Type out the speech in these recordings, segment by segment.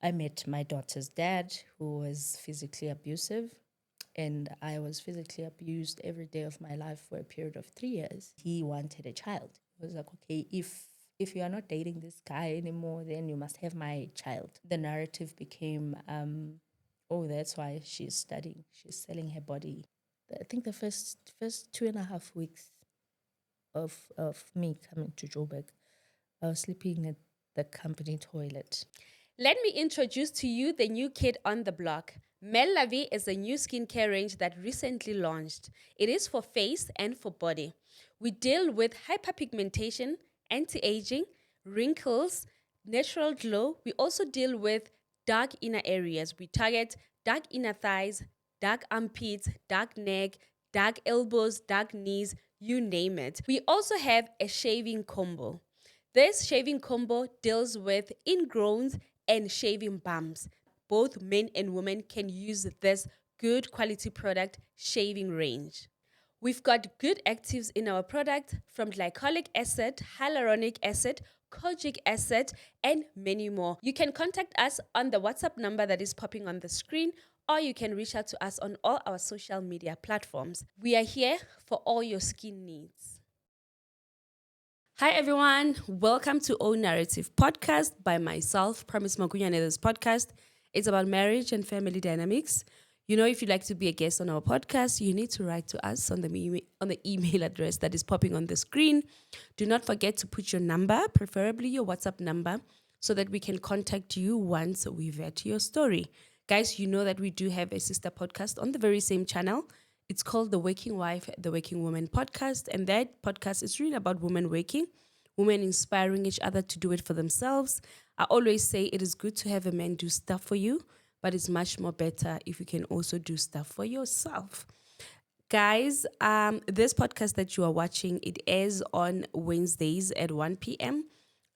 I met my daughter's dad, who was physically abusive, and I was physically abused every day of my life for a period of 3 years. He wanted a child. He was like, okay, if you are not dating this guy anymore, then you must have my child. The narrative became, oh, that's why she's studying. She's selling her body. I think the first 2.5 weeks of me coming to Joburg, I was sleeping at the company toilet. Let me introduce to you the new kid on the block. Mel Lavi is a new skincare range that recently launched. It is for face and for body. We deal with hyperpigmentation, anti-aging, wrinkles, natural glow. We also deal with dark inner areas. We target dark inner thighs, dark armpits, dark neck, dark elbows, dark knees, you name it. We also have a shaving combo. This shaving combo deals with ingrowns and shaving bumps. Both men and women can use this good quality product shaving range. We've got good actives in our product from glycolic acid, hyaluronic acid, kojic acid, and many more. You can contact us on the WhatsApp number that is popping on the screen, or you can reach out to us on all our social media platforms. We are here for all your skin needs. Hi everyone, welcome to O Narrative Podcast by myself, Promise Magunya. This podcast is about marriage and family dynamics. You know, if you'd like to be a guest on our podcast, you need to write to us on the email address that is popping on the screen. Do not forget to put your number, preferably your WhatsApp number, so that we can contact you once we vet your story. Guys, you know that we do have a sister podcast on the very same channel. It's called The Working Wife, The Working Woman podcast. And that podcast is really about women working, women inspiring each other to do it for themselves. I always say it is good to have a man do stuff for you, but it's much more better if you can also do stuff for yourself. Guys, this podcast that you are watching, it airs on Wednesdays at 1 p.m.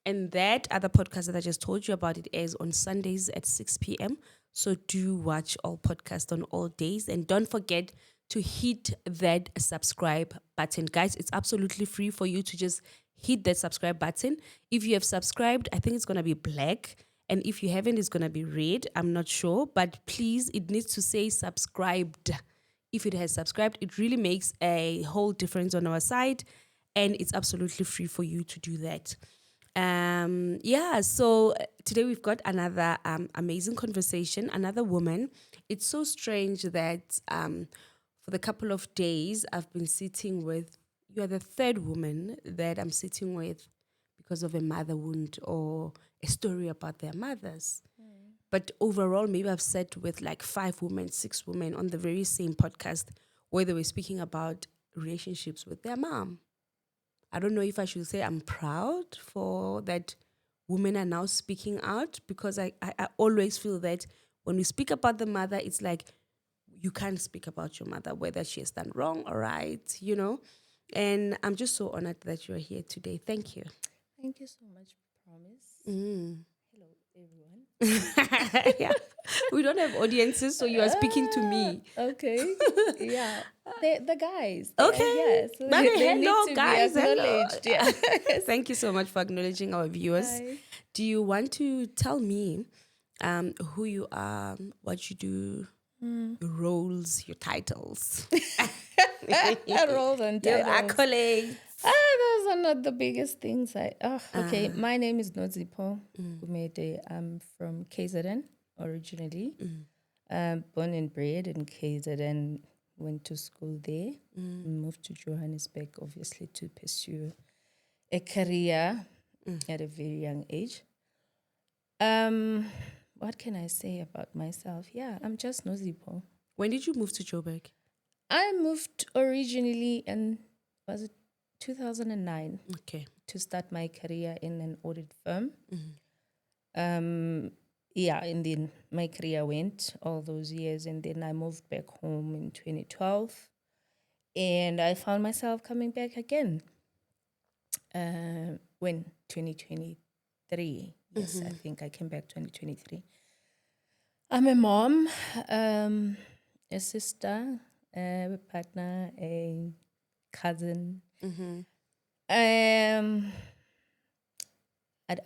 And that other podcast that I just told you about, it airs on Sundays at 6 p.m. So do watch all podcasts on all days. And don't forget to hit that subscribe button. Guys, it's absolutely free for you to just hit that subscribe button. If you have subscribed, I think it's going to be black. And if you haven't, it's going to be red. I'm not sure. But please, it needs to say subscribed. If it has subscribed, it really makes a whole difference on our side. And it's absolutely free for you to do that. So today we've got another amazing conversation, another woman. It's so strange that for the couple of days I've been sitting with, you are the third woman that I'm sitting with because of a mother wound or a story about their mothers. But overall, maybe I've sat with like 5 women, 6 women on the very same podcast where they were speaking about relationships with their mom. I don't know if I should say I'm proud for that women are now speaking out, because I always feel that when we speak about the mother, it's like you can't speak about your mother, whether she has done wrong or right, you know. And I'm just so honored that you're here today. Thank you. Thank you so much, Promise. Hello, everyone. Yeah. We don't have audiences, so you are speaking to me. Okay. Yeah. The guys. Okay. Yes. Yeah, so But they need hello, to guys. be Hello. acknowledged. Yeah. Thank you so much for acknowledging our viewers. Hi. Do you want to tell me who you are, what you do, your roles, your titles, Roles and your titles. accolades? Those are not the biggest things. Okay. My name is Nosipho Gumede. I'm from KZN originally. Born and bred in KZN. Went to school there. Moved to Johannesburg, obviously, to pursue a career at a very young age. What can I say about myself? Yeah, I'm just Nosipho. When did you move to Joburg? I moved originally in, was it 2009, Okay. to start my career in an audit firm. And then my career went all those years, and then I moved back home in 2012, and I found myself coming back again when 2023. Yes, I think I came back 2023. I'm a mom, a sister, a partner, a cousin. I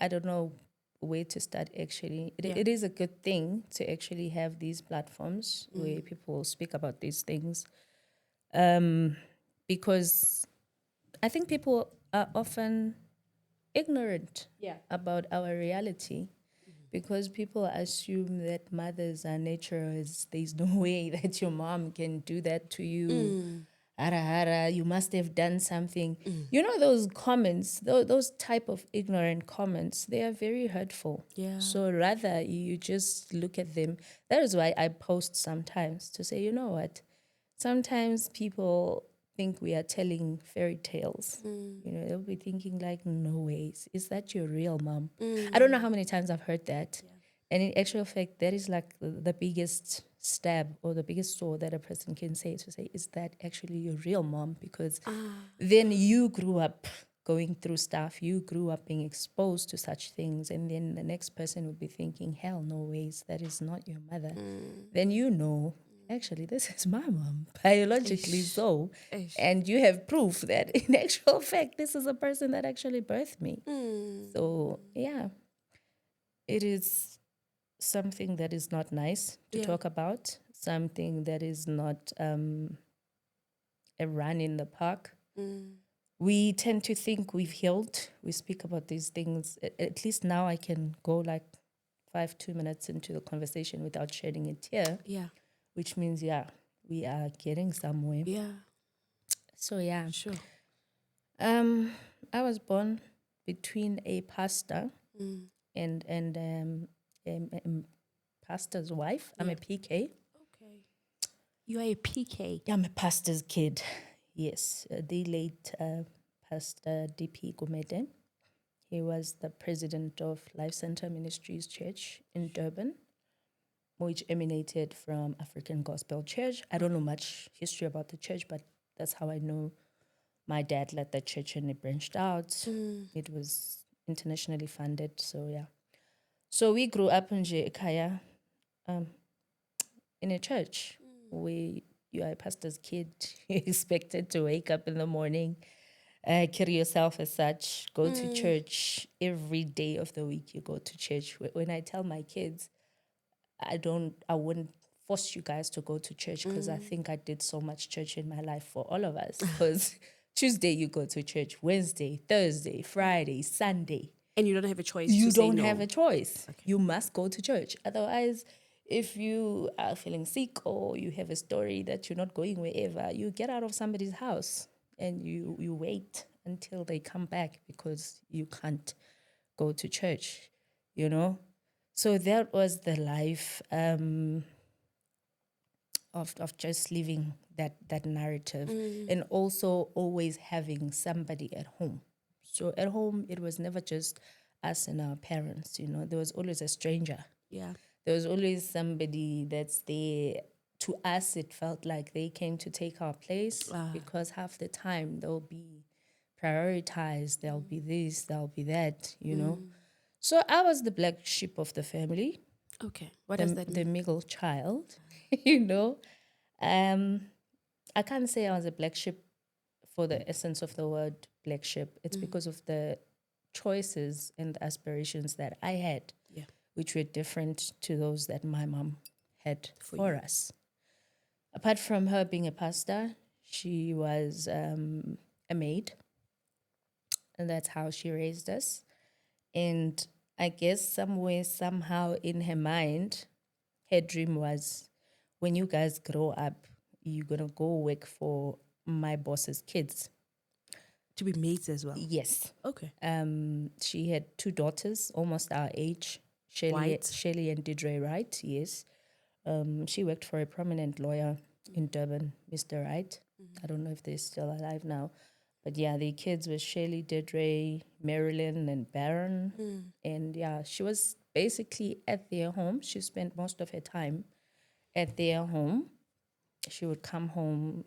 don't know way to start actually. Yeah. It is a good thing to actually have these platforms where people speak about these things. Because I think people are often ignorant Yeah. about our reality because people assume that mothers are naturals. There's no way that your mom can do that to you. Hara hara, you must have done something. You know those comments, those type of ignorant comments, they are very hurtful. Yeah. So rather you just look at them. That is why I post sometimes to say, you know what? Sometimes people think we are telling fairy tales. You know, they'll be thinking like, no ways. Is that your real mom? I don't know how many times I've heard that. And in actual fact, that is like the biggest stab or the biggest saw that a person can say to say, is that actually your real mom? Because then you grew up going through stuff, you grew up being exposed to such things, and then the next person would be thinking, hell, no ways, that is not your mother. Then you know, actually, this is my mom, biologically so. And you have proof that in actual fact, this is a person that actually birthed me. So, yeah, it is something that is not nice to talk about, something that is not a run in the park. We tend to think we've healed. We speak about these things. At least now I can go like 2 minutes into the conversation without shedding a tear. Yeah. Which means, yeah, we are getting somewhere. Yeah. So, yeah. Sure. I was born between a pastor and pastor's wife. I'm a PK. Okay. You are a PK. Yeah, I'm a pastor's kid. Yes, the late Pastor DP Gumede. He was the president of Life Center Ministries Church in Durban, which emanated from African Gospel Church. I don't know much history about the church, but that's how I know my dad led the church and it branched out. It was internationally funded, so yeah. So we grew up in Ekaya, in a church where you are a pastor's kid. You're expected to wake up in the morning, carry yourself as such, go to church every day of the week. You go to church. When I tell my kids, I wouldn't force you guys to go to church because I think I did so much church in my life for all of us. Because Tuesday you go to church, Wednesday, Thursday, Friday, Sunday. And you don't have a choice You to say don't no. have a choice. You must go to church. Otherwise, if you are feeling sick or you have a story that you're not going wherever, you get out of somebody's house and you wait until they come back because you can't go to church, you know? So that was the life of just living that narrative and also always having somebody at home. So at home, it was never just us and our parents, you know, there was always a stranger. Yeah. There was always somebody that's there. To us, it felt like they came to take our place because half the time they'll be prioritized, there'll be this, there'll be that, you know. So I was the black sheep of the family, Okay. What does that the mean? middle child, you know. I can't say I was a black sheep for the essence of the word black sheep. It's because of the choices and the aspirations that I had, Yeah. which were different to those that my mom had for us. Apart from her being a pastor, she was a maid, and that's how she raised us. And I guess somewhere, somehow in her mind, her dream was when you guys grow up, you're going to go work for my boss's kids. To be maids as well. Yes. Okay. She had two daughters, almost our age, White. Shelley and Didre Wright, yes. She worked for a prominent lawyer in Durban, Mr. Wright. I don't know if they're still alive now. But yeah, the kids were Shelley, Didre, Marilyn, and Baron. And yeah, she was basically at their home. She spent most of her time at their home. She would come home,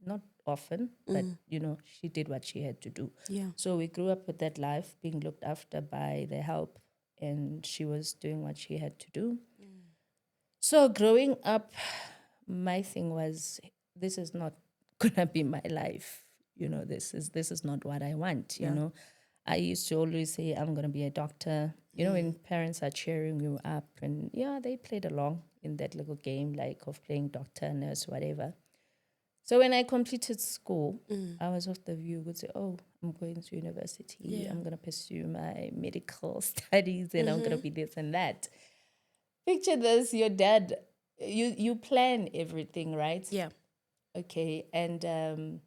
not often, but you know, she did what she had to do. Yeah. So we grew up with that life, being looked after by the help, and she was doing what she had to do. So growing up, my thing was, this is not gonna be my life. You know, this is not what I want. You know, I used to always say I'm gonna be a doctor. You know, when parents are cheering you up, and yeah, they played along in that little game, like of playing doctor, nurse, whatever. So when I completed school, I was of the view would say, "Oh, I'm going to university. Yeah. I'm gonna pursue my medical studies, and I'm gonna be this and that." Picture this: your dad, you plan everything, right? Yeah. Okay, and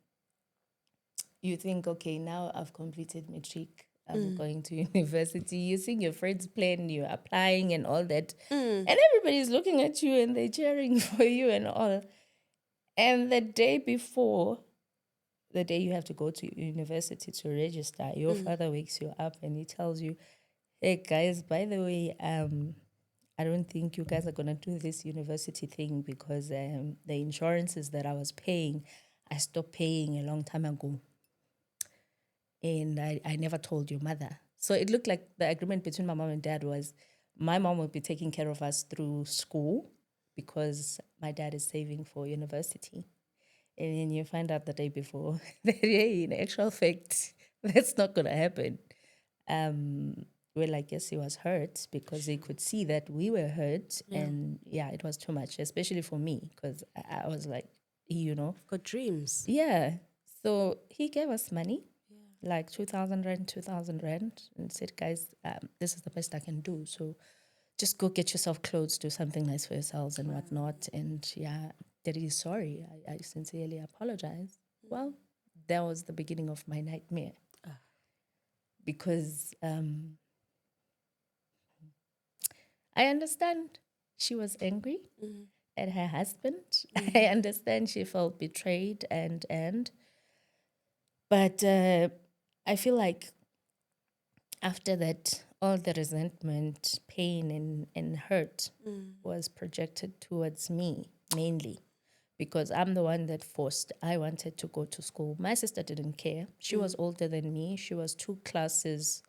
you think, okay, now I've completed matric. I'm going to university. You're seeing your friends plan, you're applying and all that. And everybody's looking at you and they're cheering for you and all. And the day before, the day you have to go to university to register, your father wakes you up and he tells you, "Hey guys, by the way, I don't think you guys are gonna do this university thing because the insurances that I was paying, I stopped paying a long time ago. And I never told your mother." So it looked like the agreement between my mom and dad was my mom would be taking care of us through school because my dad is saving for university. And then you find out the day before that, hey, in actual fact, that's not going to happen. Well, I guess he was hurt because he could see that we were hurt. And yeah, it was too much, especially for me because I was like, you know, Got dreams. yeah. So he gave us money, like 2,000 rand, 2,000 rand, and said, "Guys, this is the best I can do. So just go get yourself clothes, do something nice for yourselves and whatnot." And yeah, Daddy is sorry. I sincerely apologize. Well, that was the beginning of my nightmare because I understand she was angry at her husband. I understand she felt betrayed but I feel like after that, all the resentment, pain, and hurt was projected towards me mainly because I'm the one that forced. I wanted to go to school. My sister didn't care. She was older than me. She was 2 classes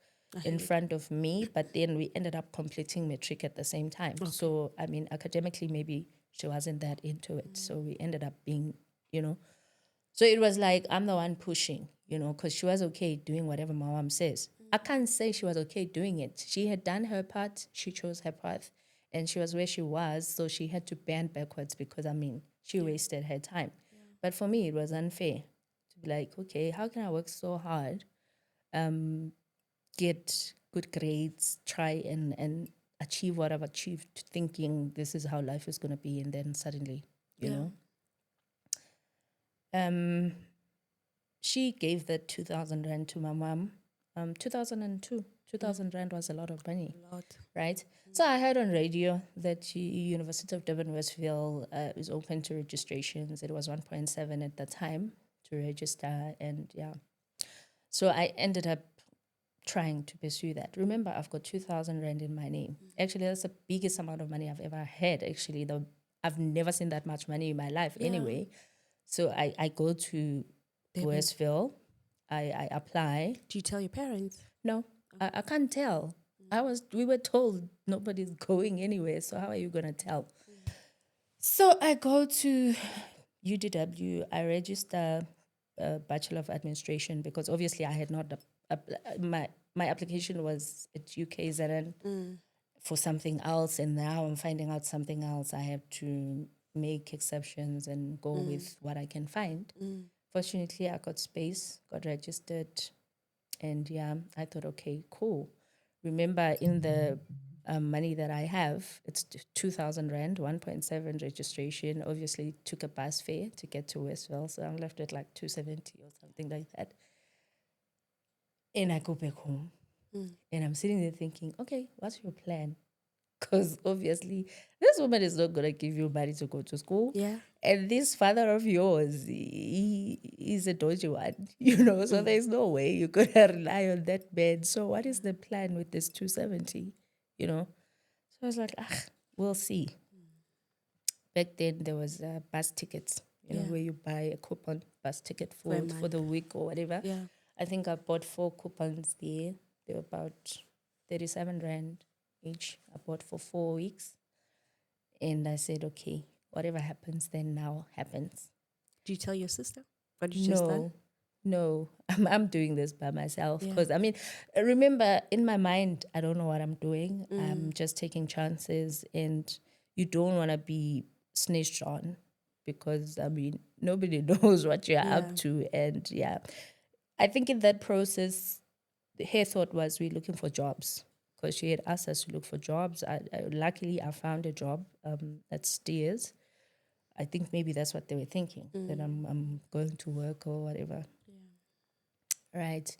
in front of me, but then we ended up completing matric at the same time. So, I mean, academically, maybe she wasn't that into it. So we ended up being, you know, so it was like I'm the one pushing, you know, because she was okay doing whatever my mom says. I can't say she was okay doing it. She had done her part, she chose her path, and she was where she was. So she had to bend backwards because, I mean, she wasted her time. But for me, it was unfair to be like, okay, how can I work so hard, get good grades, try and achieve what I've achieved, thinking this is how life is going to be, and then suddenly, you know. She gave that 2,000 rand to my mom. 2002, 2,000 rand was a lot of money, right? So I heard on radio that University of Durban Westville is open to registrations. It was 1.7 at the time to register, and yeah. So I ended up trying to pursue that. Remember, I've got 2,000 rand in my name. Actually, that's the biggest amount of money I've ever had. Actually, I've never seen that much money in my life anyway. So I go to Westville, I apply. Do you tell your parents? No, I can't tell. We were told nobody's going anywhere, so how are you gonna tell? So I go to UDW, I register a Bachelor of Administration because obviously I had not, my application was at UKZN for something else, and now I'm finding out something else. I have to make exceptions and go with what I can find. Fortunately, I got space, got registered, and yeah, I thought, okay, cool. Remember, in the money that I have, it's 2,000 rand, 1.7 registration. Obviously, took a bus fare to get to Westville, so I'm left with like 270 or something like that. And I go back home, and I'm sitting there thinking, okay, what's your plan? Because obviously, this woman is not going to give you money to go to school. Yeah. And this father of yours, he's a dodgy one, you know, so there's no way you're going to rely on that man. So what is the plan with this 270, you know? So I was like, we'll see. Back then, there was bus tickets, you know, where you buy a coupon bus ticket for the week or whatever. Yeah. I think I bought 4 coupons there. They were about 37 rand each. I bought for 4 weeks. And I said, okay, whatever happens then now happens. Do you tell your sister what you just done? no, I'm doing this by myself. Yeah. Because, I mean, remember, in my mind, I don't know what I'm doing. I'm just taking chances, and you don't want to be snitched on because, I mean, nobody knows what you're Yeah. up to. And yeah, I think in that process, her thought was we're looking for jobs because she had asked us to look for jobs. Luckily, I found a job at Steers. I think maybe that's what they were thinking, that I'm going to work or whatever. Right.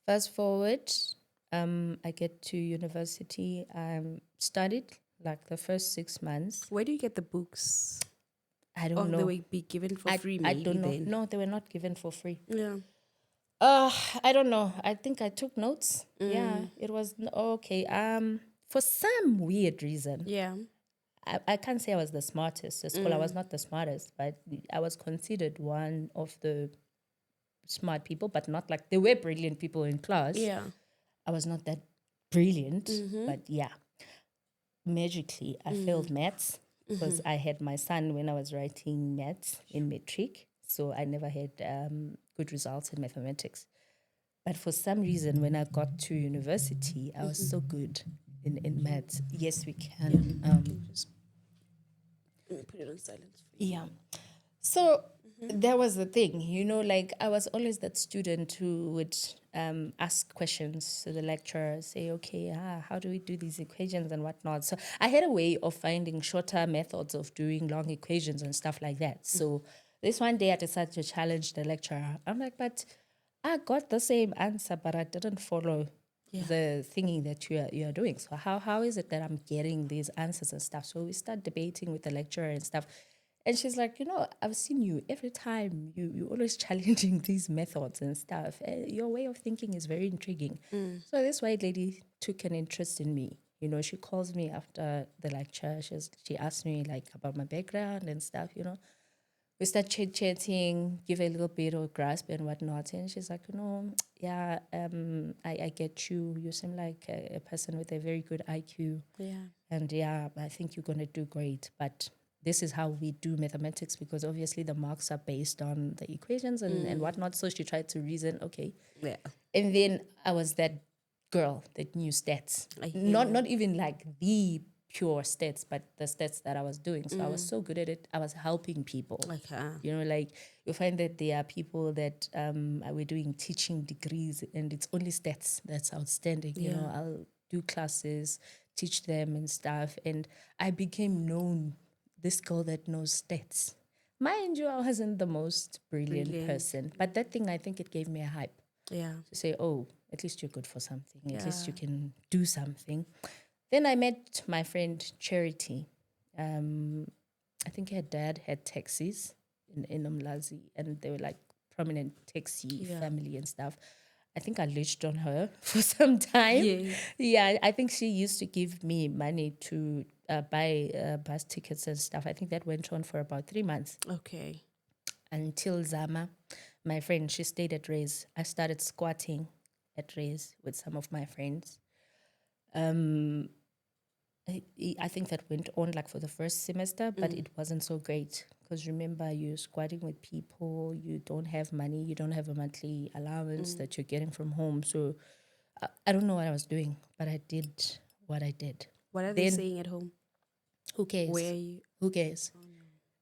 Fast forward, I get to university. I studied like the first 6 months. Where do you get the books? I Oh, don't they know. will be given for I, free, I maybe don't know. then. No, they were not given for free. Yeah. I don't know. I think I took notes. Yeah, it was okay. For some weird reason, Yeah. I can't say I was the smartest at school. I was not the smartest, but I was considered one of the smart people, but not like there were brilliant people in class. Yeah. I was not that brilliant, but yeah, magically I failed maths because I had my son when I was writing maths in matric, so I never had good results in mathematics. But for some reason, when I got to university, I was so good in maths. Yes, we can. Just let me put it on silent for you. Yeah. So that was the thing, like I was always that student who would ask questions to the lecturer, say, okay, how do we do these equations and whatnot? So I had a way of finding shorter methods of doing long equations and stuff like that. So this one day I decided to challenge the lecturer. I'm like, but I got the same answer, but I didn't follow the thinking that you are doing. So how is it that I'm getting these answers and stuff? So we start debating with the lecturer and stuff. And she's like, I've seen you every time. You always challenging these methods and stuff. Your way of thinking is very intriguing. So this white lady took an interest in me. She calls me after the lecture. She asked me like about my background and stuff. We start chit-chatting, give a little bit of grasp and whatnot. And she's like, yeah, I get you. You seem like a person with a very good IQ. Yeah. And yeah, I think you're going to do great. But this is how we do mathematics because obviously the marks are based on the equations and whatnot. So she tried to reason, okay. Yeah. And then I was that girl that knew stats. I hear Not even like the pure stats, but the stats that I was doing. So I was so good at it. I was helping people. Okay. Like you find that there are people that were doing teaching degrees and it's only stats that's outstanding. I'll do classes, teach them and stuff. And I became known, this girl that knows stats. Mind you, I wasn't the most brilliant person, but that thing, I think it gave me a hype Yeah. to say, oh, at least you're good for something. At least you Yeah. can do something. Then I met my friend Charity. I think her dad had taxis in Umlazi, and they were like prominent taxi family and stuff. I think I leached on her for some time. Yeah. Yeah, I think she used to give me money to buy bus tickets and stuff. I think that went on for about 3 months Okay. until Zama, my friend, she stayed at Ray's. I started squatting at Ray's with some of my friends. I think that went on like for the first semester, but it wasn't so great because remember, you're squatting with people, you don't have money, you don't have a monthly allowance that you're getting from home. So I don't know what I was doing, but I did what I did. What are they Then saying at home? who cares? Where are you? Who cares?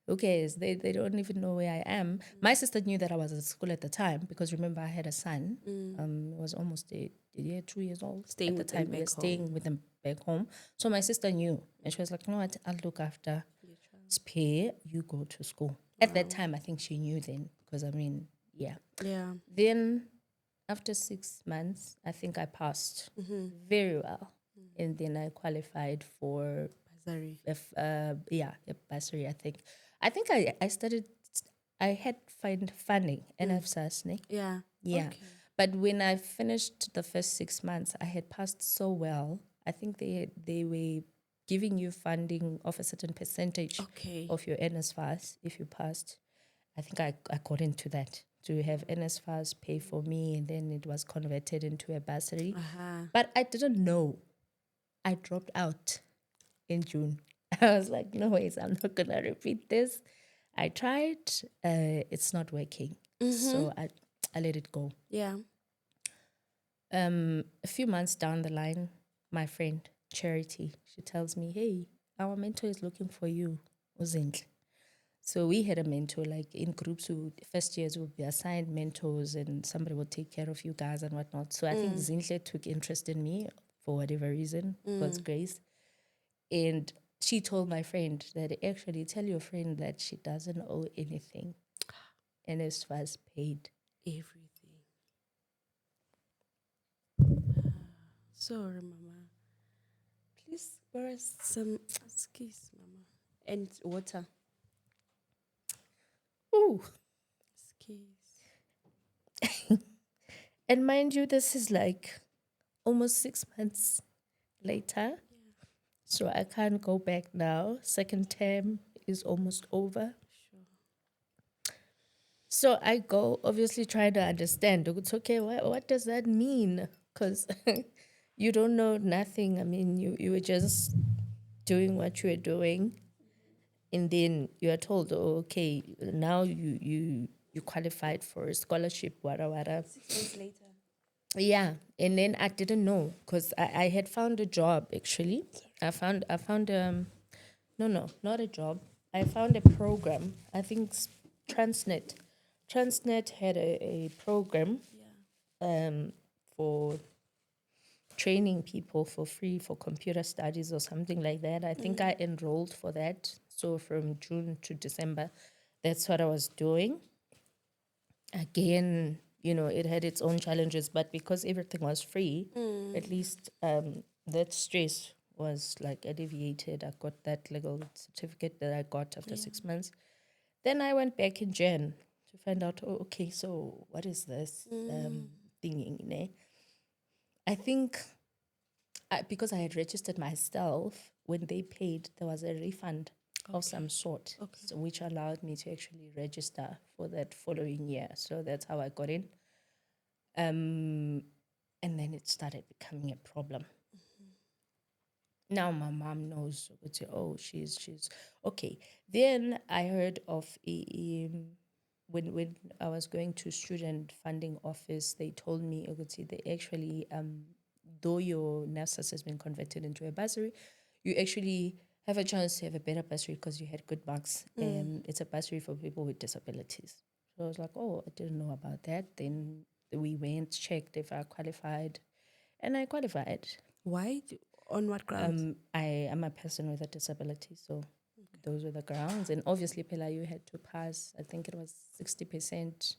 Who cares? They don't even know where I am. My sister knew that I was at school at the time because remember I had a son. He was almost a year, 2 years old Staying at the with them time. We were back staying with them back home. So my sister knew, and she was like, "You know what? I'll look after Spare. You go to school." At that time, I think she knew then because I mean, yeah. Yeah. Then after 6 months, I think I passed very well, and then I qualified for Bazari. a bursary. I think I started. I had find funding NFSAS. Yeah. Yeah, Okay. but when I finished the first 6 months, I had passed so well. I think they were giving you funding of a certain percentage Okay. of your NSFAS if you passed. I think I got into that to have NSFAS pay for me, and then it was converted into a bursary. But I didn't know. I dropped out in June. I was like, no ways, I'm not gonna repeat this. I tried, it's not working. So I let it go. Yeah. A few months down the line, my friend Charity, she tells me, "Hey, our mentor is looking for you, Uzinhle." So we had a mentor, like in groups who first years would be assigned mentors and somebody would take care of you guys and whatnot. So I think Zinhle took interest in me for whatever reason, God's grace. And she told my friend that actually tell your friend that she doesn't owe anything. And it was paid. Everything. Sorry, Mama. Please borrow some skis, Mama. And water. Ooh. Skis. And mind you, this is like almost 6 months later. So I can't go back now. Second term is almost over. Sure. So I go, obviously trying to understand. It's okay, what does that mean? Because you don't know nothing. I mean, you were just doing what you were doing. And then you are told, oh, okay, now you qualified for a scholarship, wada wada. 6 months later. Yeah, and then I didn't know because I had found a job actually. I found no, not a job. I found a program. I think Transnet. Transnet had a program for training people for free for computer studies or something like that. I think I enrolled for that. So from June to December, that's what I was doing. Again, it had its own challenges, but because everything was free, at least that stress was like alleviated. I got that legal certificate that I got after 6 months. Then I went back in Jan to find out, oh, okay, so what is this thingy? Ne? I think because I had registered myself, when they paid, there was a refund of some sort, so, which allowed me to actually register for that following year. So that's how I got in. And then it started becoming a problem. Now my mom knows. Would say, oh, she's okay. Then I heard of when I was going to student funding office, they told me, okay, they actually though your NAFSAS has been converted into a bursary, you actually have a chance to have a better bursary because you had good marks, and it's a bursary for people with disabilities. So I was like, oh, I didn't know about that. Then we went, checked if I qualified, and I qualified. Why? On what grounds? I am a person with a disability, so those were the grounds. And obviously, Pela, you had to pass, I think it was 60%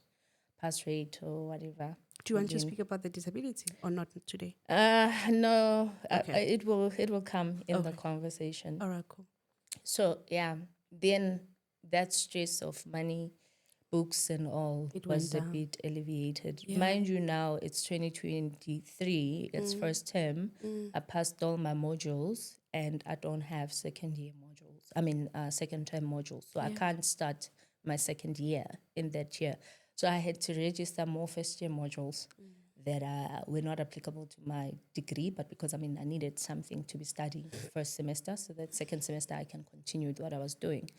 pass rate or whatever. Do you want to speak about the disability or not today? No, Okay. it will come in the conversation. All right, cool. So yeah, then that stress of money, books and all It was went a down. bit alleviated. Yeah. Mind you, now it's 2023, it's first term. I passed all my modules and I don't have second year modules. I mean, second term modules. So I can't start my second year in that year. So I had to register more first year modules that were not applicable to my degree, but because I needed something to be studying first semester, so that second semester I can continue with what I was doing.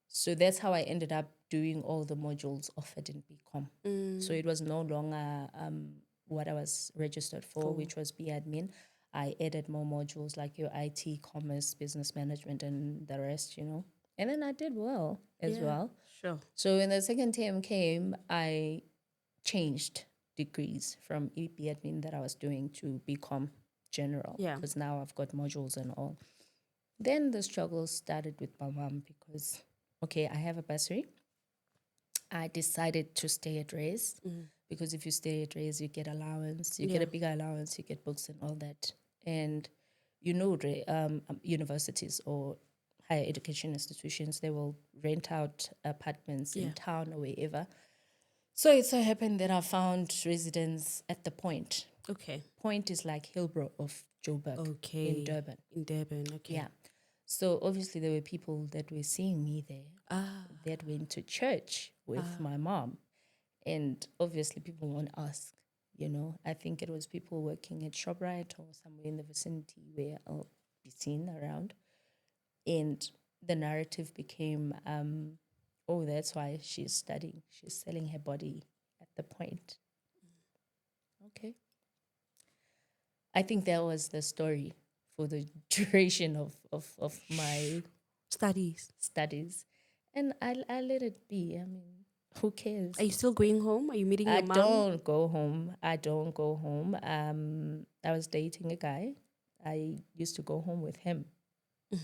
So that's how I ended up doing all the modules offered in BCom. So it was no longer what I was registered for, which was B admin. I added more modules like your IT, commerce, business management, and the rest, And then I did well as well. Sure. So when the second term came, I changed degrees from EP admin that I was doing to BCom general. Yeah. Because now I've got modules and all. Then the struggle started with my mom because, okay, I have a bursary. I decided to stay at Ray's because if you stay at Ray's, you get allowance, you get a bigger allowance, you get books and all that. And universities or higher education institutions, they will rent out apartments in town or wherever. So it so happened that I found residence at the Point. Okay. Point is like Hillbrow of Joburg in Durban. In Durban, okay. Yeah. So obviously there were people that were seeing me there that went to church with my mom. And obviously people won't ask, I think it was people working at ShopRite or somewhere in the vicinity where I'll be seen around. And the narrative became, oh, that's why she's studying. She's selling her body at the point. Okay. I think that was the story for the duration of my Studies. studies. And I let it be. I mean, who cares? Are you still going home? Are you meeting I your mom? don't go home. I don't go home. I was dating a guy. I used to go home with him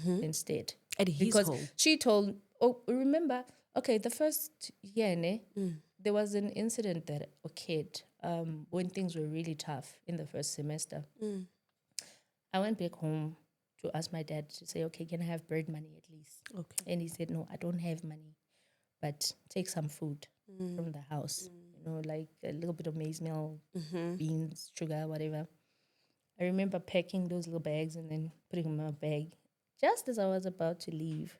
instead. At his Because home. she told, oh, remember, okay, the first year, there was an incident that occurred when things were really tough in the first semester. I went back home to ask my dad to say, okay, can I have bird money at least? Okay. And he said, no, I don't have money, but take some food from the house, like a little bit of maize meal, beans, sugar, whatever. I remember packing those little bags and then putting them in my bag. Just as I was about to leave,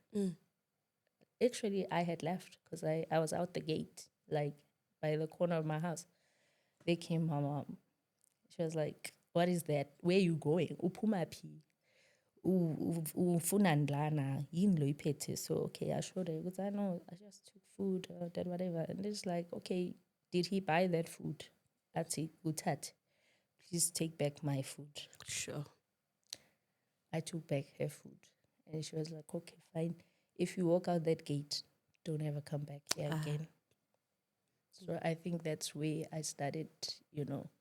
actually, I had left because I was out the gate, like by the corner of my house. They came, my mom. She was like, what is that? Where are you going? Uphuma phi? Ufuna ndlana yini lo iphethe? So okay, I showed her because I know I just took food or did whatever, and it's like, okay, did he buy that food? Athi uthathe, please take back my food. Sure. I took back her food, and she was like, okay, fine. If you walk out that gate, don't ever come back here again. So I think that's where I started,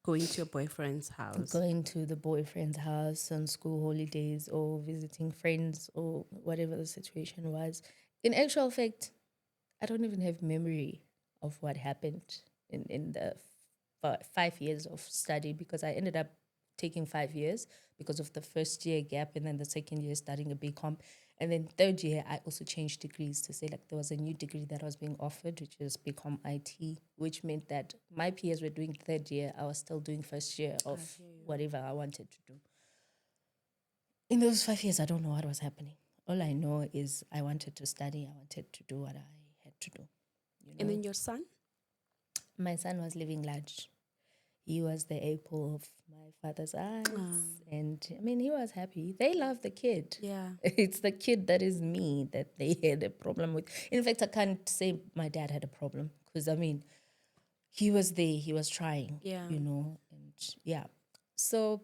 Going to your boyfriend's house. going to the boyfriend's house on school holidays or visiting friends or whatever the situation was. In actual fact, I don't even have memory of what happened in the 5 years of study because I ended up taking 5 years because of the first year gap and then the second year studying a BCom. And then third year, I also changed degrees to say like there was a new degree that was being offered, which is BCom IT, which meant that my peers were doing third year. I was still doing first year of whatever I wanted to do. In those 5 years, I don't know what was happening. All I know is I wanted to study. I wanted to do what I had to do. And then your son? My son was living large. He was the apple of my father's eyes. And I mean, he was happy. They love the kid. Yeah. It's the kid that is me that they had a problem with. In fact, I can't say my dad had a problem because, I mean, he was there. He was trying, and yeah. So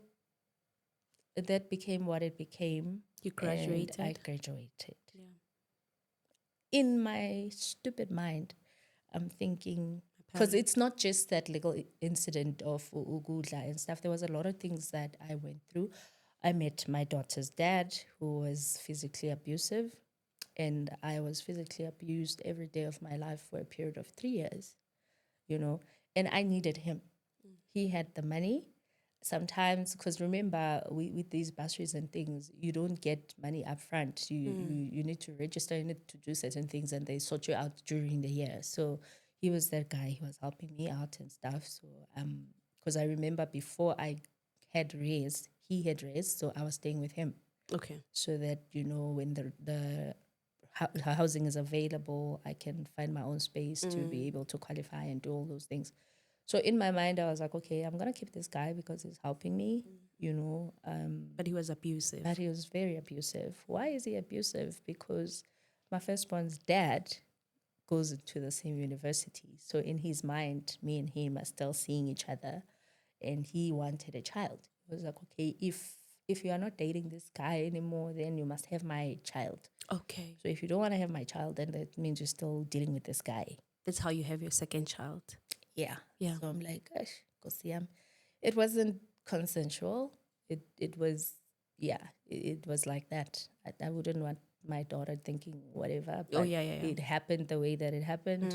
that became what it became. You graduated? And I graduated. Yeah. In my stupid mind, I'm thinking, because it's not just that little incident of Ugudla and stuff. There was a lot of things that I went through. I met my daughter's dad, who was physically abusive, and I was physically abused every day of my life for a period of 3 years, and I needed him. He had the money. Sometimes, because remember, with these bursaries and things, you don't get money up front. You need to register, you need to do certain things, and they sort you out during the year. So he was that guy. He was helping me out and stuff. So because I remember before I had raised, he had raised, so I was staying with him. Okay. So that when the housing is available, I can find my own space to be able to qualify and do all those things. So in my mind, I was like, okay, I'm going to keep this guy because he's helping me, But he was abusive. But he was very abusive. Why is he abusive? Because my firstborn's dad goes to the same university. So in his mind, me and him are still seeing each other. And he wanted a child. He was like, okay, if you are not dating this guy anymore, then you must have my child. Okay. So if you don't want to have my child, then that means you're still dealing with this guy. That's how you have your second child. Yeah. Yeah. So I'm like, gosh, go see him. It wasn't consensual. It was, it was like that. I wouldn't want my daughter thinking whatever. But it happened the way that it happened.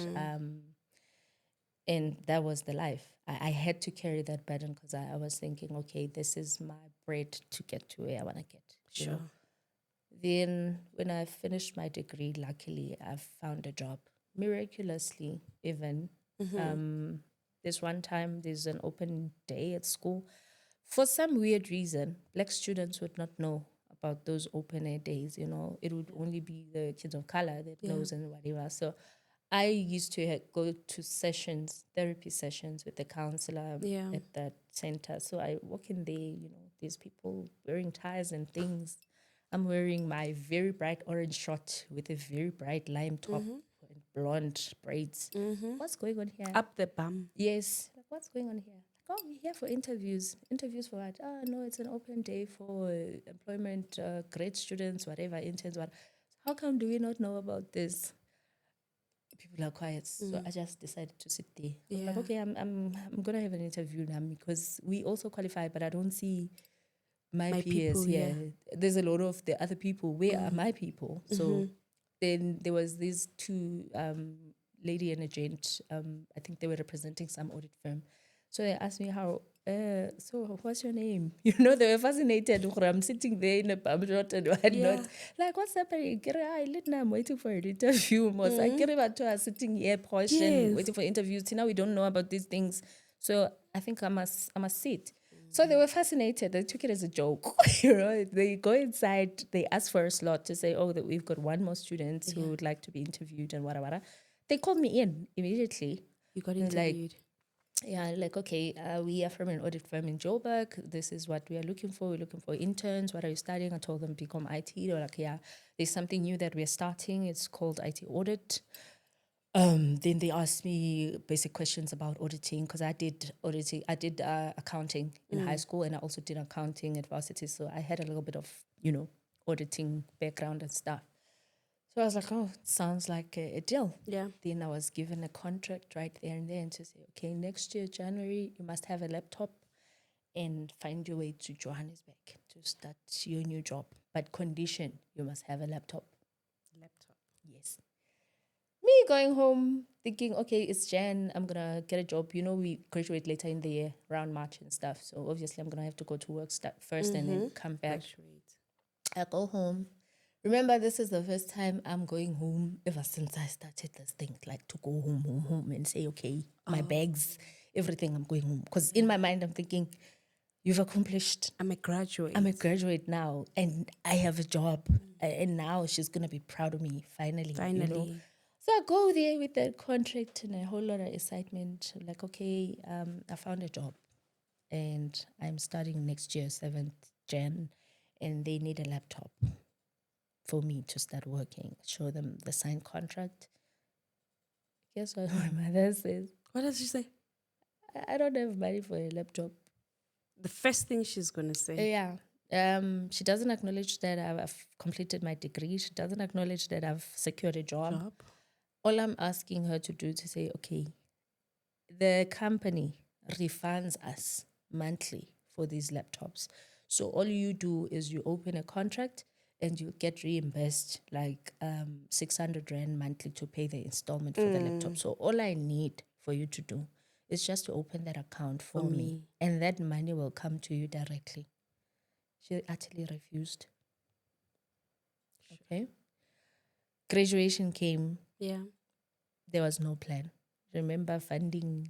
And that was the life. I had to carry that burden because I was thinking, okay, this is my bread to get to where I want to get. Sure. Then when I finished my degree, luckily, I found a job. Miraculously, even. There's one time, there's an open day at school. For some weird reason, Black students would not know about those open air days, It would only be the kids of color that knows and whatever. So I used to go to therapy sessions with the counselor at that center. So I walk in there, these people wearing ties and things. I'm wearing my very bright orange short with a very bright lime top and blonde braids. What's going on here? Up the bum. Yes. Like, what's going on here? Like, oh, we're here for interviews. Interviews for what? Oh, no, it's an open day for employment, grad students, whatever, interns, what. How come do we not know about this? People are quiet. So I just decided to sit there. I was like, Yeah. okay, I'm gonna have an interview now because we also qualify, but I don't see my My peers people, here. yeah. There's a lot of the other people. Where are my people? So then there was these two lady and a gent. I think they were representing some audit firm. So they asked me how. So what's your name? You know, they were fascinated. I'm sitting there in a bum shot and whatnot. Yeah. Like, what's happening? I'm waiting for an interview. Most I care about to us sitting here, posh and Yes. waiting for interviews. See, now we don't know about these things. So I think I must sit. So they were fascinated. They took it as a joke. You know, they go inside, they ask for a slot to say, oh, that we've got one more student who would like to be interviewed and whatever. They called me in immediately. You got They're interviewed. Like, okay, we are from an audit firm in Joburg. This is what we are looking for. We're looking for interns. What are you studying? I told them become IT. They're like, yeah, there's something new that we're starting. It's called IT audit. Then they asked me basic questions about auditing because I did auditing. I did accounting in high school, and I also did accounting at varsity. So I had a little bit of auditing background and stuff. So I was like, oh, it sounds like a deal. Yeah. Then I was given a contract right there and then to say, okay, next year, January, you must have a laptop and find your way to Johannesburg to start your new job. But condition, you must have a laptop. Laptop. Yes. Me going home thinking, okay, it's Jan, I'm going to get a job. You know, we graduate later in the year, around March and stuff. So obviously I'm going to have to go to work first and then come back. I go home. Remember, this is the first time I'm going home ever since I started this thing, like to go home and say, okay, my bags, everything, I'm going home. Because in my mind, I'm thinking, you've accomplished. I'm a graduate. I'm a graduate now and I have a job. And now she's going to be proud of me, finally. Finally. You know? So I go there with that contract and a whole lot of excitement. Like, okay, I found a job and I'm starting next year, 7th Jan, and they need a laptop for me to start working. Show them the signed contract. Guess what my mother says? What does she say? I don't have money for a laptop. The first thing she's going to say. Yeah. She doesn't acknowledge that I've completed my degree. She doesn't acknowledge that I've secured a job. All I'm asking her to do to say, okay, the company refunds us monthly for these laptops. So all you do is you open a contract and you get reimbursed like 600 Rand monthly to pay the installment for the laptop. So all I need for you to do is just to open that account for me. And that money will come to you directly. She utterly refused. Okay. Graduation came. Yeah. There was no plan. Remember funding,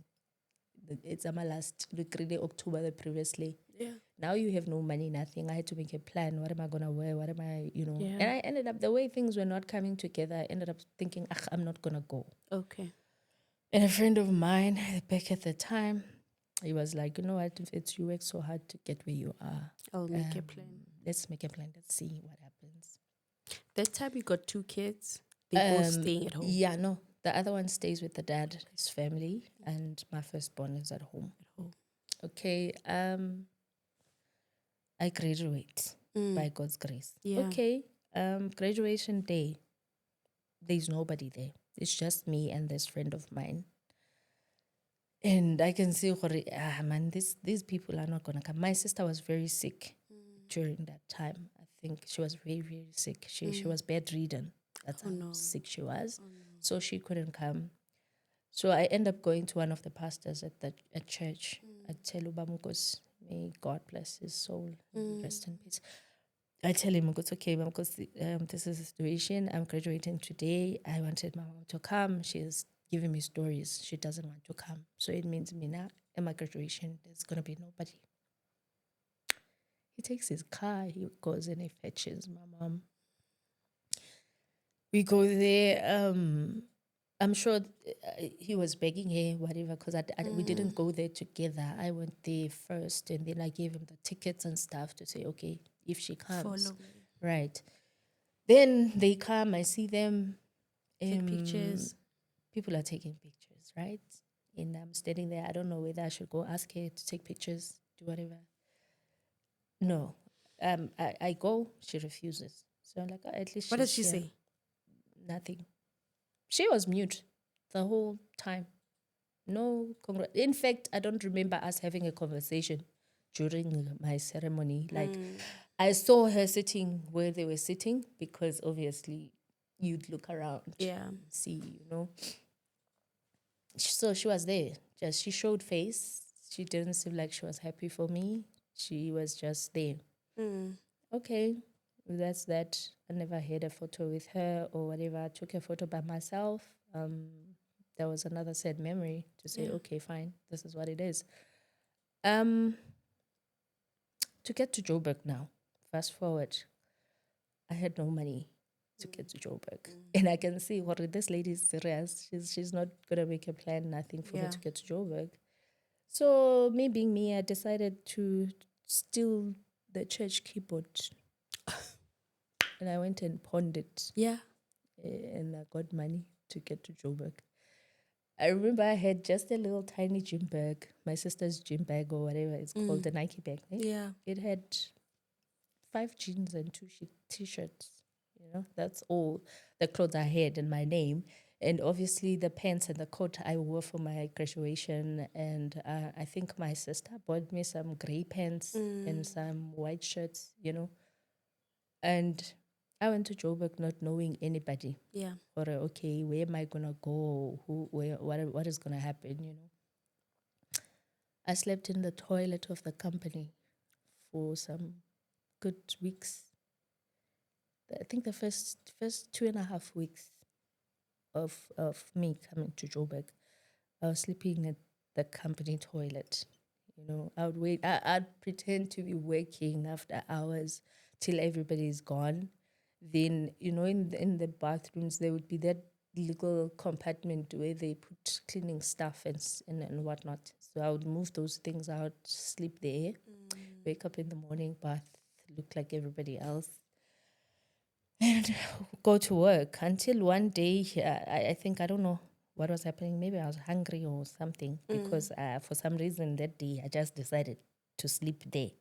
it's my last, October the previously. Yeah. Now you have no money, nothing. I had to make a plan. What am I going to wear? What am I, Yeah. And I ended up, the way things were not coming together, I ended up thinking, I'm not going to go. Okay. And a friend of mine back at the time, he was like, you know what, if it's you work so hard to get where you are. I'll make a plan. Let's make a plan. Let's see what happens. That time you got 2 kids. They both staying at home. Yeah, no. The other one stays with the dad, his family, and my firstborn is at home. Okay. I graduate by God's grace. Yeah. Okay. Graduation day, there's nobody there. It's just me and this friend of mine. And I can see, man, these people are not going to come. My sister was very sick during that time. I think she was very, very sick. She was bedridden. That's how sick she was. So she couldn't come. So I end up going to one of the pastors at church. I tell Ubamukos, may God bless his soul, rest in peace. I tell him, it's okay, because this is the situation. I'm graduating today. I wanted my mom to come. She's giving me stories. She doesn't want to come. So it means me now, at my graduation, there's going to be nobody. He takes his car. He goes and he fetches my mom. We go there. I'm sure he was begging her, whatever, because we didn't go there together. I went there first, and then I gave him the tickets and stuff to say, okay, if she comes. Follow me. Right. Then they come, I see them. Take pictures. people are taking pictures, right? And I'm standing there. I don't know whether I should go ask her to take pictures, do whatever. No. I go, she refuses. So I'm like, oh, at least What does she's she here. say? Nothing. She was mute the whole time. No, in fact, I don't remember us having a conversation during my ceremony. Like, I saw her sitting where they were sitting because obviously you'd look around, Yeah. see, So she was there. Just she showed face. She didn't seem like she was happy for me. She was just there. Okay, that's that. I never had a photo with her or whatever. I took a photo by myself. That was another sad memory to say, okay, fine, this is what it is. To get to Joburg now, fast forward, I had no money to get to Joburg. And I can see what this lady is serious. She's not gonna make a plan, nothing for me to get to Joburg. So me being me, I decided to steal the church keyboard. And I went and pawned it. Yeah. And I got money to get to Joburg. I remember I had just a little tiny gym bag, my sister's gym bag or whatever it's called, the Nike bag. Eh? Yeah. It had 5 jeans and 2 t-shirts. That's all the clothes I had in my name. And obviously the pants and the coat I wore for my graduation. And I think my sister bought me some gray pants and some white shirts. And I went to Joburg not knowing anybody. Yeah. Or okay, where am I gonna go? What is gonna happen? I slept in the toilet of the company for some good weeks. I think the first 2.5 weeks of me coming to Joburg, I was sleeping at the company toilet. I would wait. I'd pretend to be working after hours till everybody's gone. Then in the bathrooms there would be that little compartment where they put cleaning stuff and whatnot. So I would move those things out, sleep there, wake up in the morning, bath, look like everybody else, and go to work until one day, I think, I don't know what was happening. Maybe I was hungry or something because for some reason that day I just decided to sleep there.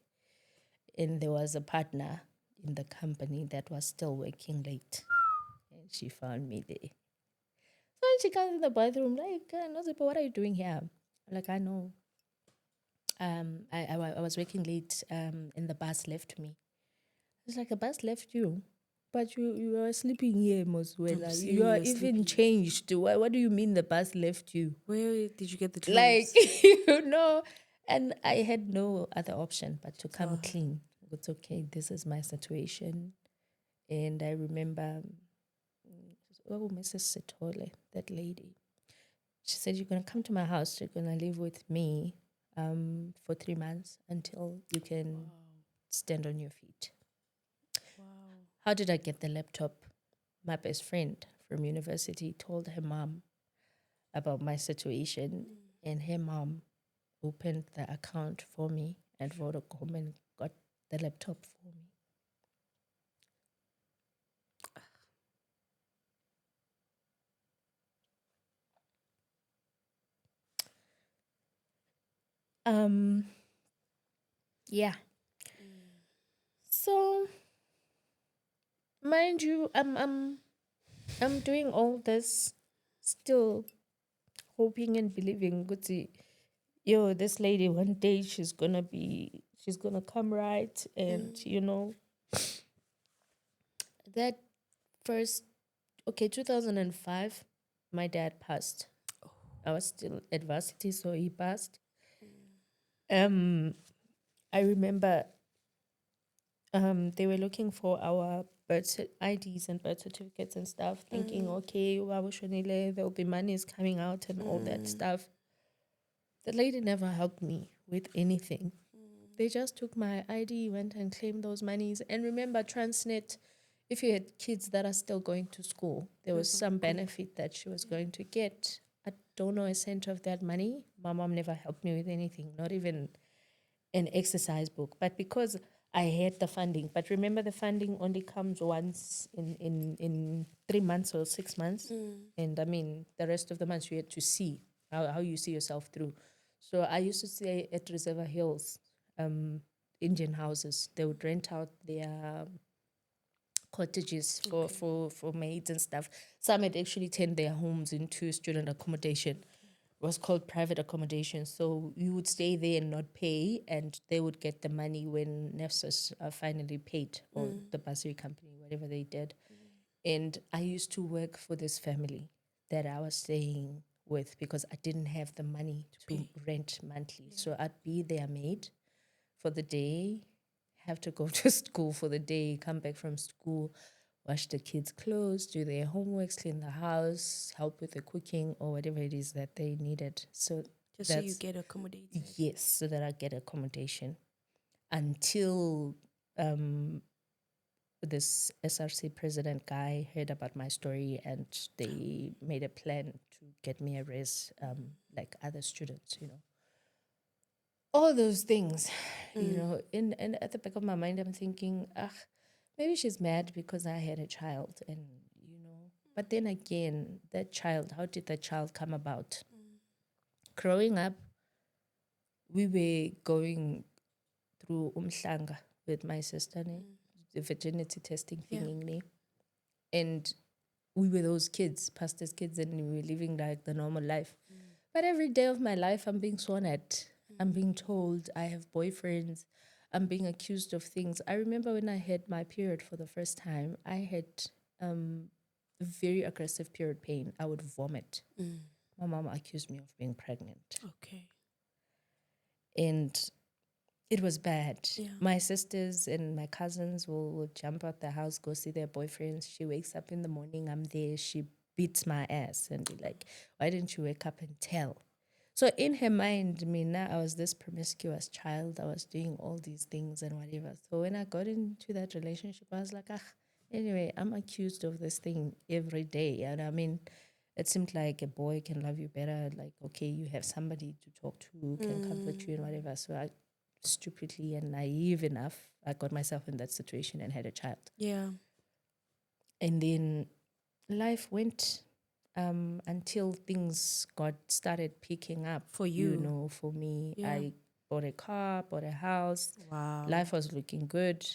And there was a partner in the company that was still working late. And she found me there. So she comes in the bathroom like, Nosipho, what are you doing here? I'm like, I know. I was working late and the bus left me. It's like, a bus left you? But you are sleeping here, Moswena. You are even changed. What do you mean the bus left you? Where did you get the clothes? Like, and I had no other option but to come clean. It's okay, this is my situation. And I remember, Mrs. Sitole, that lady, she said, you're going to come to my house, you're going to live with me for 3 months until you can stand on your feet. How did I get the laptop? My best friend from university told her mom about my situation, and her mom opened the account for me at Vodacom and got the laptop for me. Yeah. So, mind you, I'm doing all this, still hoping and believing. This lady one day she's gonna come right, and that first 2005, my dad passed. I was still at varsity, so he passed. I remember they were looking for our IDs and birth certificates and stuff, thinking, okay, there'll be monies coming out and all that stuff. The lady never helped me with anything. They just took my ID, went and claimed those monies. And remember, Transnet, if you had kids that are still going to school, there was some benefit that she was going to get. I don't know a cent of that money. My mom never helped me with anything, not even an exercise book. But because I had the funding, but remember the funding only comes once in 3 months or 6 months. And I mean, the rest of the months you had to see how you see yourself through. So I used to stay at Reservoir Hills, Indian houses. They would rent out their cottages for maids and stuff. Some had actually turned their homes into student accommodation. It was called private accommodation. So you would stay there and not pay, and they would get the money when NEFSAS finally paid, or the bursary company, whatever they did. And I used to work for this family that I was staying with because I didn't have the money to rent monthly. So I'd be their maid for the day, have to go to school for the day, come back from school, wash the kids' clothes, do their homeworks, clean the house, help with the cooking or whatever it is that they needed. So Just so you get accommodated. yes, so that I get accommodation until this SRC president guy heard about my story and they made a plan to get me a res like other students, all those things, and at the back of my mind, I'm thinking, maybe she's mad because I had a child, and but then again, that child, how did that child come about? Growing up, we were going through umhlanga with my sister, the virginity testing thing, and we were those kids, pastors' kids, and we were living like the normal life. But every day of my life, I'm being sworn at. I'm being told I have boyfriends. I'm being accused of things. I remember when I had my period for the first time, I had very aggressive period pain. I would vomit. My mom accused me of being pregnant. Okay. And it was bad. Yeah. My sisters and my cousins will jump out the house, go see their boyfriends. She wakes up in the morning, I'm there. She beats my ass and be like, why didn't you wake up and tell? So in her mind, I was this promiscuous child. I was doing all these things and whatever. So when I got into that relationship, I was like, anyway, I'm accused of this thing every day. And I mean, it seemed like a boy can love you better. Like, okay, you have somebody to talk to who can comfort you and whatever. So I stupidly and naive enough, I got myself in that situation and had a child. Yeah. And then life went until things started picking up. For you? For me. Yeah. I bought a car, bought a house. Wow. Life was looking good.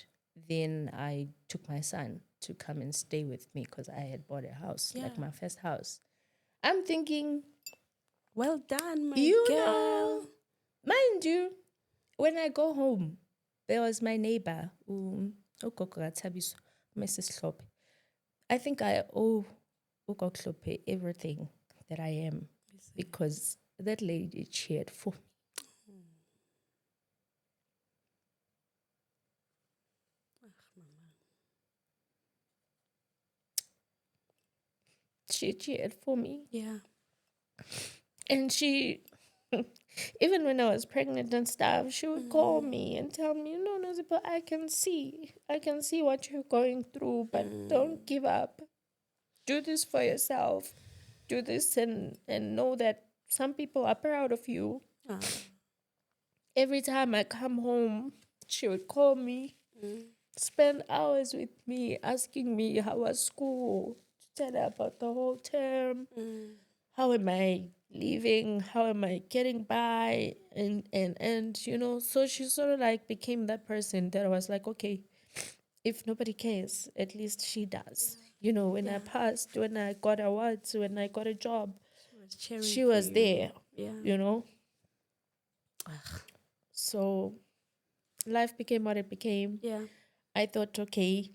Then I took my son to come and stay with me because I had bought a house, like my first house. I'm thinking, well done, my you girl. know, mind you, when I go home, there was my neighbor, Mrs. Slope. I think I owe Ukoklope everything that I am because that lady cheered for me. She cheered for me. Yeah. And she, even when I was pregnant and stuff, she would call me and tell me, no, Nosipho, I can see what you're going through, but don't give up. Do this for yourself. Do this and know that some people are proud of you. Every time I come home, she would call me, spend hours with me, asking me how was school, tell her about the whole term, how am I living, how am I getting by, and so she sort of like became that person that I was like, okay, if nobody cares, at least she does. When I passed, when I got awards, when I got a job, she was there. Yeah. So life became what it became. Yeah. I thought, okay,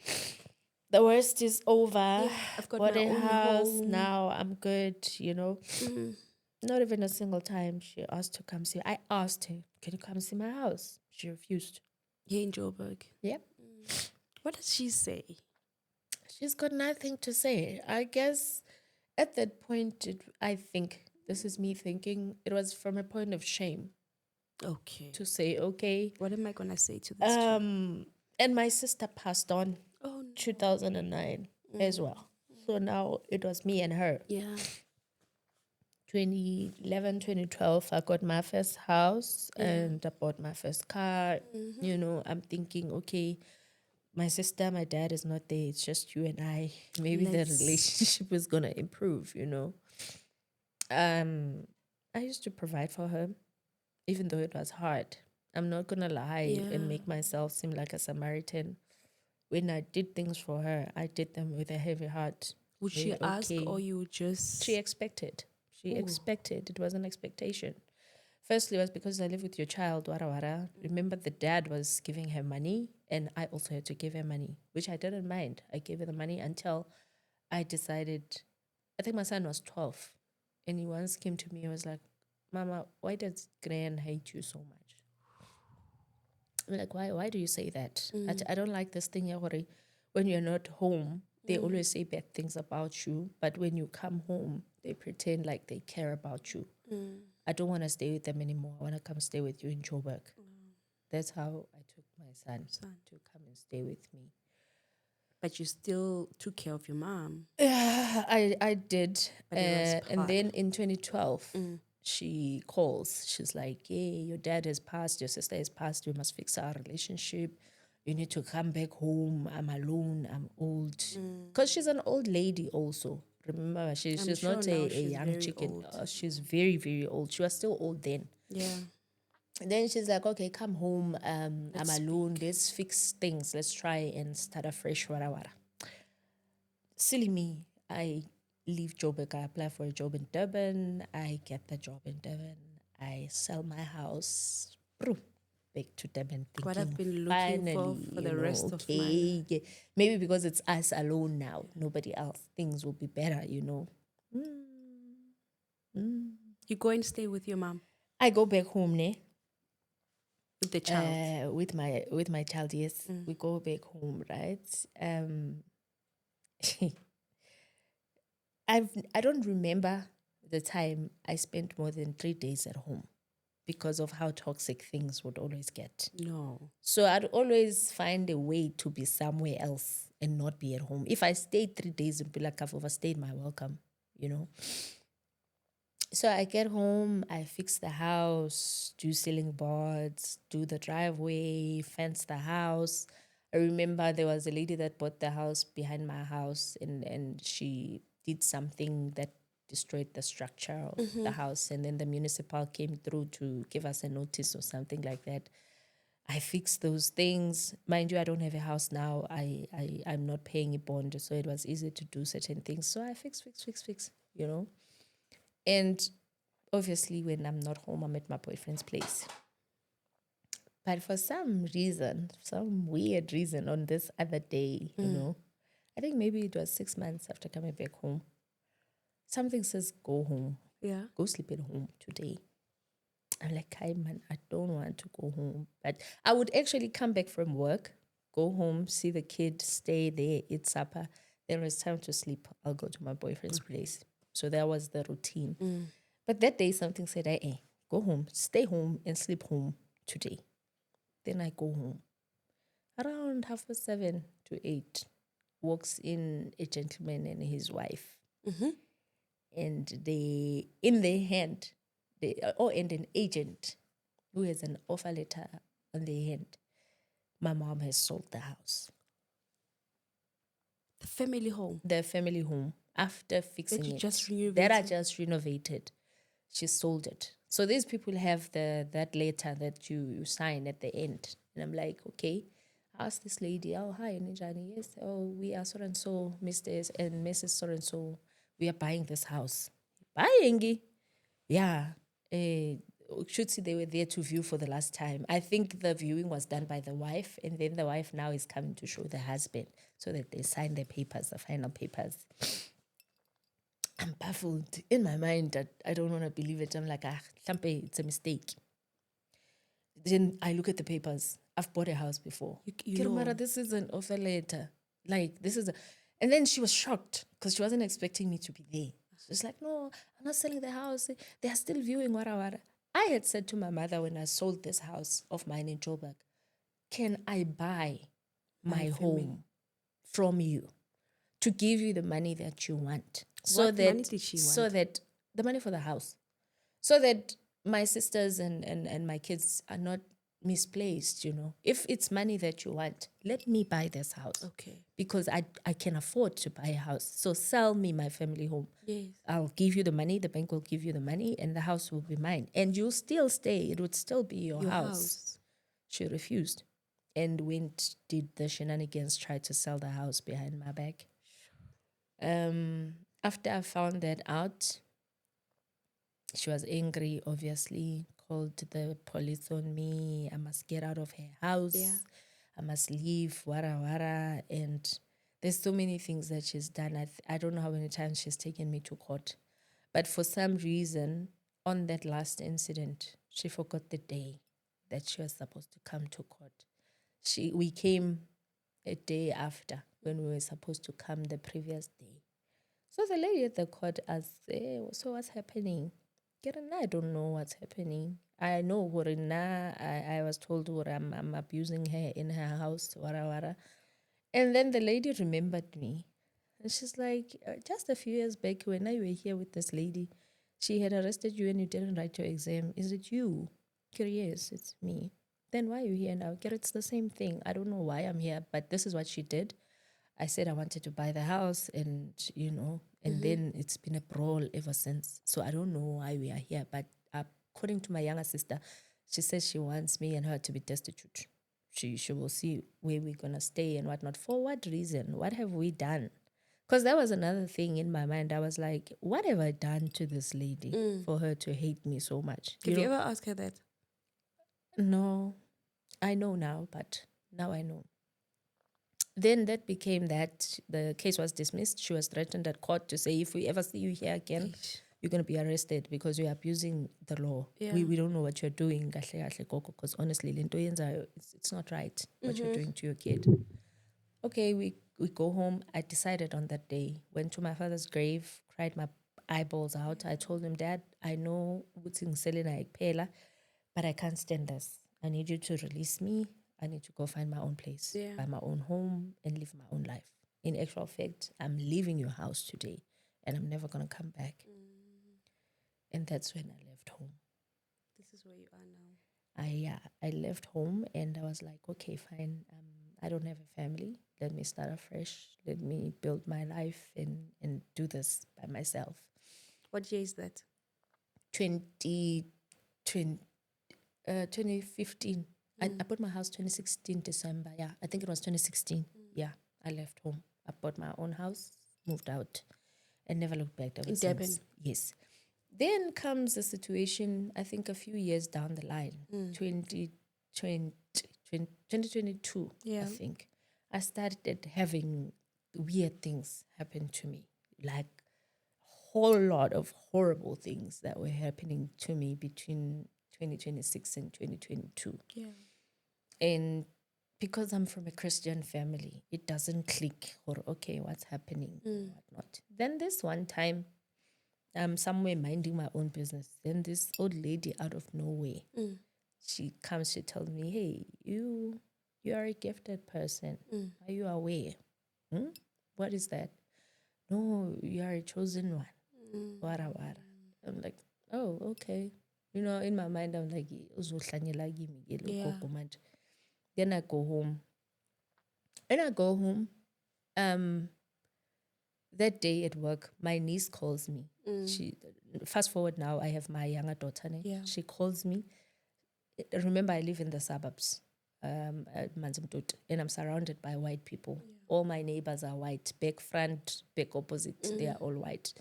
the worst is over. Yeah, I've got Bought my a own house. home. Now I'm good, Not even a single time she asked to come see. I asked her, can you come see my house? She refused. Here in Joburg. Yep. What does she say? She's got nothing to say. I guess at that point, I think, this is me thinking, it was from a point of shame. Okay. To say, okay. What am I going to say to this? And my sister passed on 2009 as well. So now it was me and her. Yeah. 2011, 2012, I got my first house and I bought my first car. I'm thinking, okay, my sister, my dad is not there. It's just you and I. Maybe the relationship is going to improve. I used to provide for her, even though it was hard. I'm not going to lie and make myself seem like a Samaritan. When I did things for her, I did them with a heavy heart. Would she ask, or you just? She expected. She expected. It was an expectation. Firstly, it was because I live with your child, wara wara. Remember, the dad was giving her money, and I also had to give her money, which I didn't mind. I gave her the money until I decided, I think my son was 12, and he once came to me and was like, Mama, why does Gran hate you so much? I'm like, why do you say that? I don't like this thing, Yahori. When you're not home, they always say bad things about you, but when you come home, they pretend like they care about you. I don't want to stay with them anymore. I want to come stay with you in Joburg. That's how I took my son to come and stay with me. But you still took care of your mom. Yeah, I did. And then in 2012, she calls. She's like, hey, your dad has passed, your sister has passed. We must fix our relationship. You need to come back home. I'm alone. I'm old. Because she's an old lady also. Remember, she's not a young chicken. She's very, very old. She was still old then. Yeah. And then she's like, okay, come home. I'm alone. Let's fix things. Let's try and start afresh. Wara wara. Silly me. I leave Joburg. I apply for a job in Durban. I get the job in Durban. I sell my house. Back to Durban, thinking, what I've been looking finally, for the rest of my life. Yeah. Maybe because it's us alone now, nobody else, things will be better. You go and stay with your mom? I go back home, ne? With the child? With my child, yes. We go back home, right? I don't remember the time I spent more than 3 days at home because of how toxic things would always get. No. So I'd always find a way to be somewhere else and not be at home. If I stayed 3 days, it'd be like I've overstayed my welcome. So I get home, I fix the house, do ceiling boards, do the driveway, fence the house. I remember there was a lady that bought the house behind my house and she did something that destroyed the structure of the house. And then the municipal came through to give us a notice or something like that. I fixed those things. Mind you, I don't have a house now. I'm not paying a bond, so it was easy to do certain things. So I fix. And obviously, when I'm not home, I'm at my boyfriend's place. But for some reason, some weird reason, on this other day, I think maybe it was 6 months after coming back home, something says, go home. Yeah. Go sleep at home today. I'm like, hi, man, I don't want to go home. But I would actually come back from work, go home, see the kid, stay there, eat supper. Then when it's time to sleep, I'll go to my boyfriend's place. So that was the routine. But that day, something said, hey, go home, stay home and sleep home today. Then I go home. Around 7:30 to 8, walks in a gentleman and his wife. And they, in their hand, and an agent who has an offer letter on their hand. My mom has sold the house. The family home? The family home. After fixing that it. Just renovated? That I just renovated. She sold it. So these people have that letter that you sign at the end. And I'm like, okay. I asked this lady, oh, hi, Nijani. Yes, oh, we are so and so, Mr. and Mrs. so and so. We are buying this house. Buying? Yeah. Should see they were there to view for the last time. I think the viewing was done by the wife, and then the wife now is coming to show the husband so that they sign the papers, the final papers. I'm baffled in my mind that I don't want to believe it. I'm like, Champe, it's a mistake. Then I look at the papers. I've bought a house before. Kirmara, this is an offer letter. Like, this is and then she was shocked because she wasn't expecting me to be there. She's like, no, I'm not selling the house. They are still viewing wara wara. I had said to my mother when I sold this house of mine in Joburg, can I buy my home from you to give you the money that you want? What money did she want? So that the money for the house, so that my sisters and my kids are not misplaced, you know. If it's money that you want, let me buy this house. Okay. Because I can afford to buy a house. So sell me my family home. Yes. I'll give you the money, the bank will give you the money, and the house will be mine. And you'll still stay. It would still be your house. She refused and did the shenanigans, tried to sell the house behind my back. After I found that out, she was angry, obviously, called the police on me. I must get out of her house. Yeah. I must leave, wara. And there's so many things that she's done. I don't know how many times she's taken me to court. But for some reason, on that last incident, she forgot the day that she was supposed to come to court. We came a day after when we were supposed to come the previous day. So the lady at the court asked, so what's happening? I don't know what's happening. I know I was told I'm abusing her in her house, wara. And then the lady remembered me. And she's like, just a few years back when I were here with this lady, she had arrested you and you didn't write your exam. Is it you? Yes, it's me. Then why are you here now? It's the same thing. I don't know why I'm here, but this is what she did. I said I wanted to buy the house and, and then it's been a brawl ever since. So I don't know why we are here. But according to my younger sister, she says she wants me and her to be destitute. She will see where we're going to stay and whatnot. For what reason? What have we done? Because that was another thing in my mind. I was like, what have I done to this lady for her to hate me so much? Have you ever asked her that? No, I know now, but now I know. Then that became that the case was dismissed. She was threatened at court to say, if we ever see you here again, you're going to be arrested because you're abusing the law. Yeah. We don't know what you're doing, because honestly, it's not right what you're doing to your kid. Okay, we go home. I decided on that day, went to my father's grave, cried my eyeballs out. I told him, Dad, I know but I can't stand this. I need you to release me. I need to go find my own place, buy my own home, and live my own life. In actual fact, I'm leaving your house today, and I'm never going to come back. And that's when I left home. This is where you are now. I left home, and I was like, okay, fine. I don't have a family. Let me start afresh. Let me build my life and do this by myself. What year is that? 2015. I bought my house 2016 December. Yeah, I think it was 2016. Yeah, I left home. I bought my own house, moved out, and never looked back ever in since. Durban. Yes. Then comes the situation, I think a few years down the line, 2022, I think. I started having weird things happen to me, like a whole lot of horrible things that were happening to me between 2026 and 2022. Yeah. And because I'm from a Christian family, it doesn't click or, okay, what's happening or whatnot. Then this one time, I'm somewhere minding my own business. Then this old lady out of nowhere, she comes, she tells me, hey, you are a gifted person. Are you aware? What is that? No, you are a chosen one. Wara. I'm like, oh, okay. In my mind, I'm like, Yeah. then I go home. When I go home, that day at work, my niece calls me. She fast forward now, I have my younger daughter. Yeah. She calls me. Remember, I live in the suburbs, at Manzimtut, and I'm surrounded by white people. Yeah. All my neighbors are white, back front, back opposite. They are all white.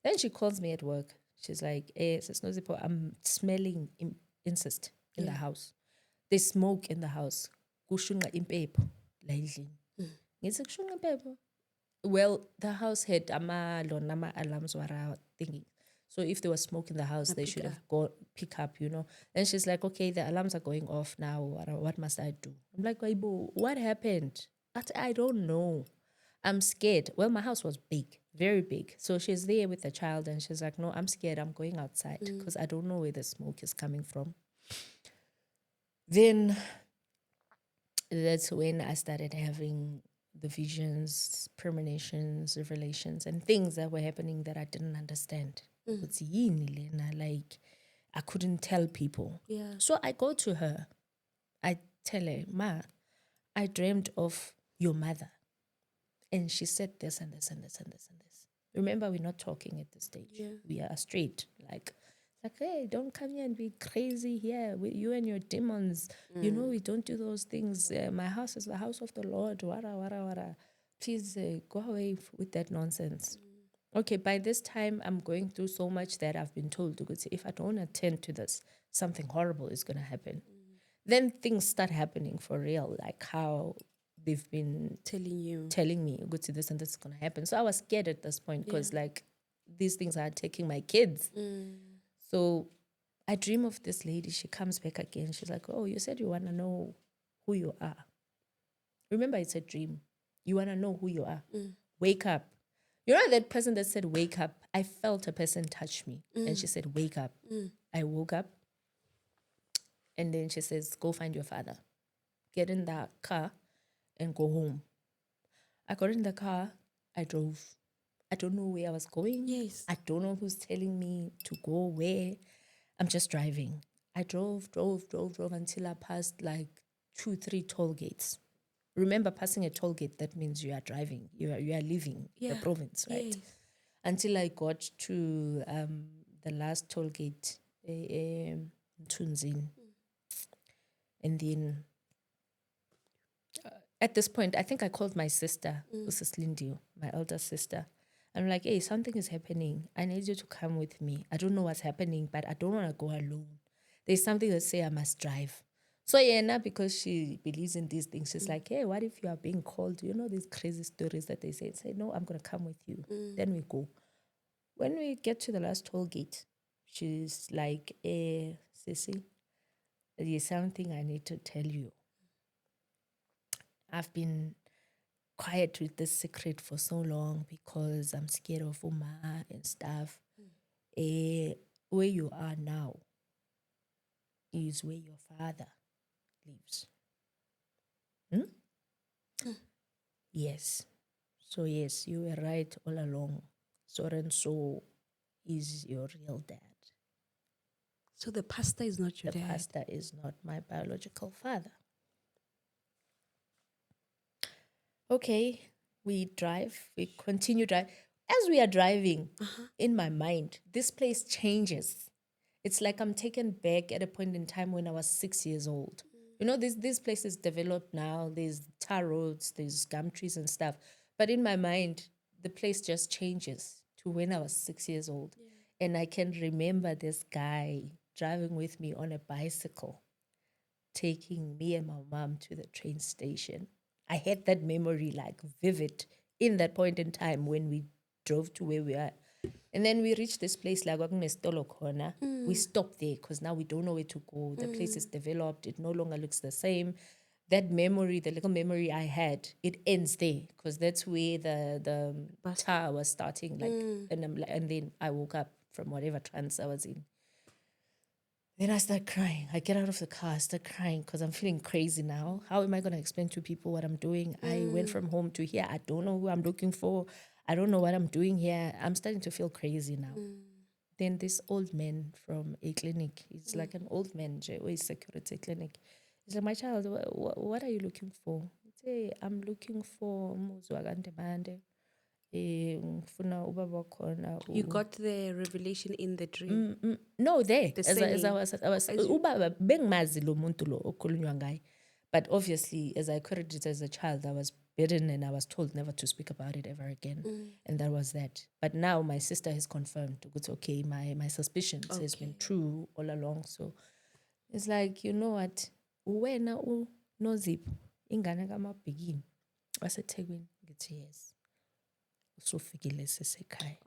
Then she calls me at work. She's like, "Hey, Sis Nosipho, I'm smelling incest in the house. There's smoke in the house. Kushunga impepho la endlini." Ngithi kushunga impepho. Well, the house had alarms were thinking. So if there was smoke in the house, they should have pick up, And she's like, okay, the alarms are going off now. What must I do? I'm like, Waibo, what happened? I don't know. I'm scared. Well, my house was big, very big. So she's there with the child and she's like, no, I'm scared. I'm going outside because I don't know where the smoke is coming from. Then that's when I started having the visions, premonitions, revelations, and things that were happening that I didn't understand. It's yini lena, like I couldn't tell people. Yeah. So I go to her. I tell her, Ma, I dreamed of your mother. And she said this and this and this and this and this. Remember, we're not talking at this stage. Yeah. We are straight. Like, hey, don't come here and be crazy here. You and your demons. You know, we don't do those things. My house is the house of the Lord. Wara, wara, wara. Please go away with that nonsense. Okay, by this time, I'm going through so much that I've been told, because if I don't attend to this, something horrible is going to happen. Then things start happening for real, like how they've been telling me, go to this and this is going to happen. So I was scared at this point, because like these things are attacking my kids. So I dream of this lady. She comes back again. She's like, oh, you said you want to know who you are. Remember, it's a dream. You want to know who you are. Wake up. You know that person that said, wake up? I felt a person touch me. And she said, wake up. I woke up. And then she says, go find your father. Get in that car and go home. I got in the car. I drove. I don't know where I was going. Yes. I don't know who's telling me to go where. I'm just driving. I drove until I passed like 2-3 toll gates. Remember, passing a toll gate, that means you are driving. You are leaving the province, right? Yes. Until I got to the last toll gate, Tunzin. And then at this point, I think I called my sister, Mrs. Lindio, my elder sister. I'm like, hey, something is happening. I need you to come with me. I don't know what's happening, but I don't want to go alone. There's something that say I must drive. So now because she believes in these things, she's like, hey, what if you are being called? You know these crazy stories that they say? Say, no, I'm going to come with you. Then we go. When we get to the last toll gate, she's like, Sissy, there's something I need to tell you. I've been quiet with this secret for so long because I'm scared of Uma and stuff. Where you are now is where your father lives. Yes. So yes, you were right all along. So and so is your real dad. So the pastor is not your The dad. pastor is not my biological father. Okay, we drive, we continue drive. As we are driving, in my mind, this place changes. It's like I'm taken back at a point in time when I was 6 years old. You know, this place is developed now. There's tar roads, there's gum trees and stuff. But in my mind, the place just changes to when I was 6 years old. And I can remember this guy driving with me on a bicycle, taking me and my mom to the train station. I had that memory like vivid in that point in time when we drove to where we are. And then we reached this place like corner. We stopped there because now we don't know where to go. The place is developed. It no longer looks the same. That memory, the little memory I had, it ends there because that's where the tower was starting. Like, and then I woke up from whatever trance I was in. Then I start crying. I get out of the car, I start crying because I'm feeling crazy now. How am I going to explain to people what I'm doing? I went from home to here. I don't know who I'm looking for. I don't know what I'm doing here. I'm starting to feel crazy now. Then this old man from a clinic, he's like an old man, a security clinic. He's like, my child, what are you looking for? I say, I'm looking for Muzwagandemande. You got the revelation in the dream. No, there. The As I surname. was, ubaba bengimazi lo muntu lo okhulunywa ngaye. But obviously, as I queried it as a child, I was bidden and I was told never to speak about it ever again. And that was that. But now my sister has confirmed, it's okay, my suspicions has been true all along. So it's like, you know what? Wena Nosipho ingane kaMabhekini waseThekwini. Ngithi yes. Usufikile sesekhaya.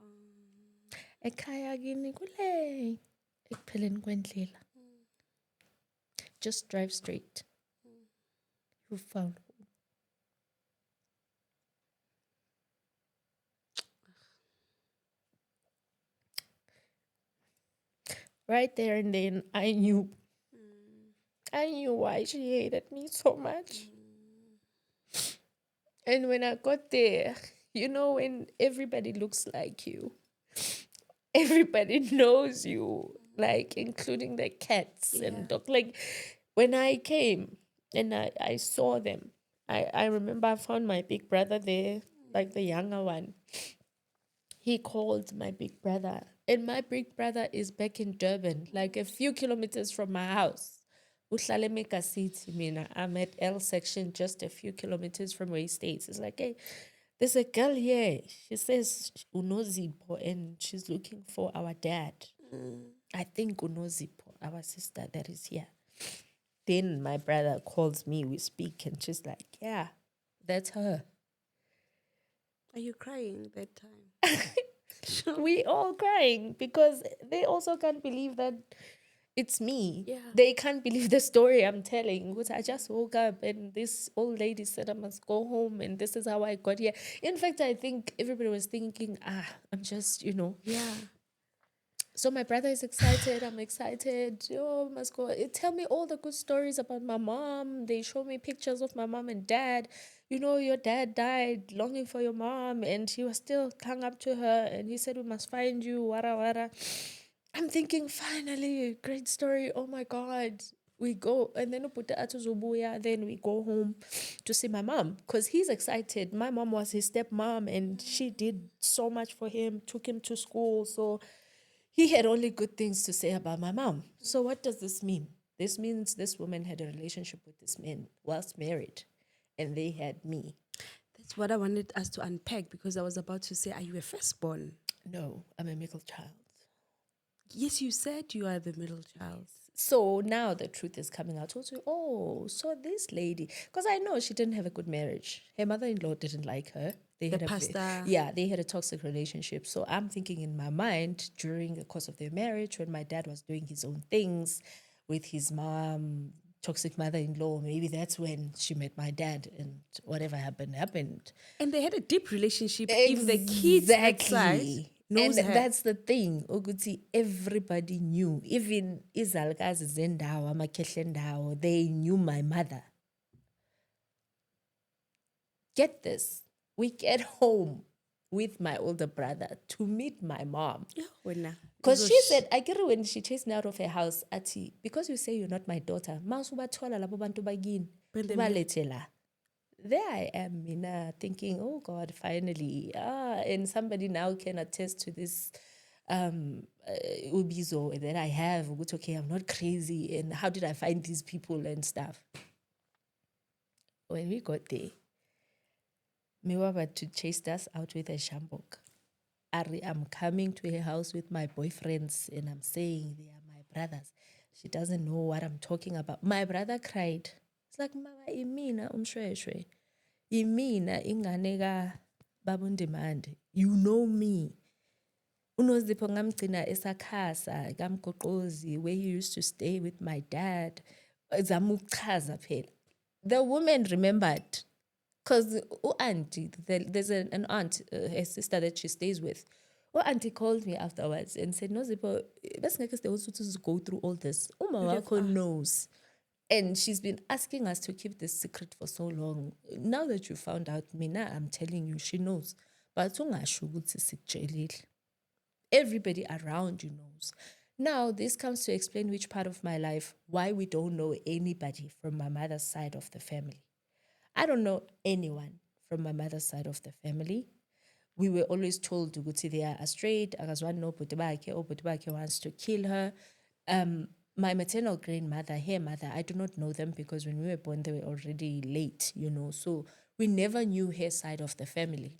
Ekhaya kini kule ekupheleni kwendlela. Just drive straight. You found home. Right there and then I knew why she hated me so much. And when I got there, when everybody looks like you, everybody knows you, like including the cats Yeah. and dog. Like when I came and I saw them, I remember I found my big brother there, like the younger one. He called my big brother, and my big brother is back in Durban, like a few kilometers from my house. Uhlale Mega City, mina. I'm at L section, just a few kilometers from where he stays. It's like, hey, there's a girl here. She says Nosipho, and she's looking for our dad. I think Nosipho, our sister that is here. Then my brother calls me, we speak, and she's like, yeah, that's her. Are you crying that time? We all crying because they also can't believe that it's me. Yeah. They can't believe the story I'm telling. Because I just woke up and this old lady said I must go home and this is how I got here. In fact, I think everybody was thinking, I'm just, Yeah. So my brother is excited. I'm excited. Oh, must go. Tell me all the good stories about my mom. They show me pictures of my mom and dad. Your dad died longing for your mom, and he was still hung up to her. And he said, "We must find you." Wara wara. I'm thinking, finally, great story. Oh my God. We go, and then Uputa Atuzubuya, then we go home to see my mom because he's excited. My mom was his stepmom, and she did so much for him, took him to school. So he had only good things to say about my mom. So what does this mean? This means this woman had a relationship with this man whilst married, and they had me. That's what I wanted us to unpack because I was about to say, are you a firstborn? No, I'm a middle child. Yes, you said you are the middle child. So now the truth is coming out. Also, so this lady, because I know she didn't have a good marriage. Her mother-in-law didn't like her. They The had pastor. they had a toxic relationship. So I'm thinking in my mind during the course of their marriage, when my dad was doing his own things with his mom, toxic mother-in-law, maybe that's when she met my dad, and whatever happened. And they had a deep relationship. If the kids outside Exactly. And knows her. that's the thing. Ukuthi everybody knew. Even izalkazi zendawo, amakhehle endawo, they knew my mother. Get this. We get home with my older brother to meet my mom. Because she said, I get it when she chased me out of her house, Ati, because you say you're not my daughter, masubathola labo bantu bagini, ubalete la. There I am, Mina, thinking, oh God, finally. And somebody now can attest to this ubizo that I have. Which, okay, I'm not crazy. And how did I find these people and stuff? When we got there, me were about to chase us out with a shambok. I'm coming to her house with my boyfriends and I'm saying they are my brothers. She doesn't know what I'm talking about. My brother cried. It's like, Mama, imina umshweshwe. Imina inganeka babundimande. You know me. Unozipho ngamgcina esakhasa kamgoqozi where he used to stay with my dad. Zamuchaza phela. The woman remembered because auntie, there's an aunt, her sister that she stays with. Auntie called me afterwards and said, Nosipho, they also to go through all this. Uma wakho knows. And she's been asking us to keep this secret for so long. Now that you found out, Mina, I'm telling you, she knows. But everybody around you knows. Now, this comes to explain which part of my life, why we don't know anybody from my mother's side of the family. I don't know anyone from my mother's side of the family. We were always told to go to they are straight, akazwana nobhuti bakhe wants to kill her. My maternal grandmother, her mother, I do not know them because when we were born, they were already late, So we never knew her side of the family.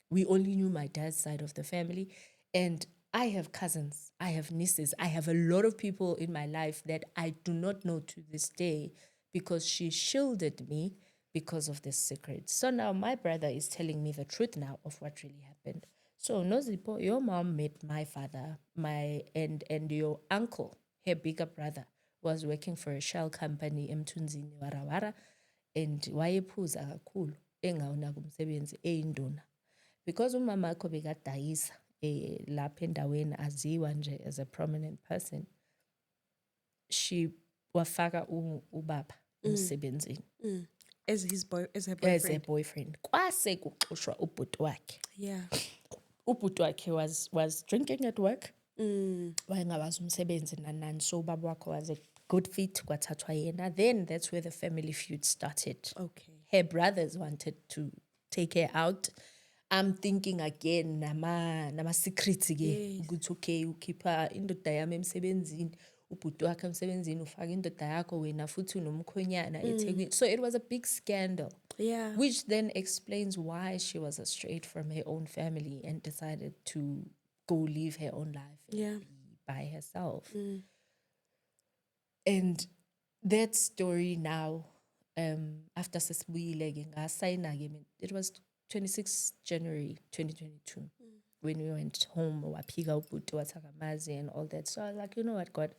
We only knew my dad's side of the family. And I have cousins, I have nieces, I have a lot of people in my life that I do not know to this day because she shielded me because of this secret. So now my brother is telling me the truth now of what really happened. So Nozipo, your mom met my father, and your uncle, her bigger brother, was working for a shell company emthunzini warawara and wayephuza kakhulu engawunaka umsebenzi eyinduna because umama akho bekadayisa lapha endaweni aziwa nje as a prominent person. She wafaka ubaba umsebenzini. as her as a boyfriend. boyfriend. Kwase kuxoshwa ubhuti wakhe. Yeah. Ubhuti wakhe was drinking at work. Mm. Wayengawazi umsebenzi nani, so ubaba wakhe was a good fit, kwathathwa yena. Then that's where the family feud started. Okay. Her brothers wanted to take her out. I'm thinking again nama secrets ke ukuthi okay ukhipha indoda yami emsebenzini, ubhuti wakhe emsebenzini, ufaka indoda yakho wena futhi unomkhonyana eThekwini. So it was a big scandal. Yeah. Which then explains why she was estrayed from her own family and decided to go live her own life and be by herself. And that story now, after Sesibuyile ngasayina, it was 26 January 2022 when we went home, waphika ubhuti wathakamazi and all that. So I was like, you know what, God,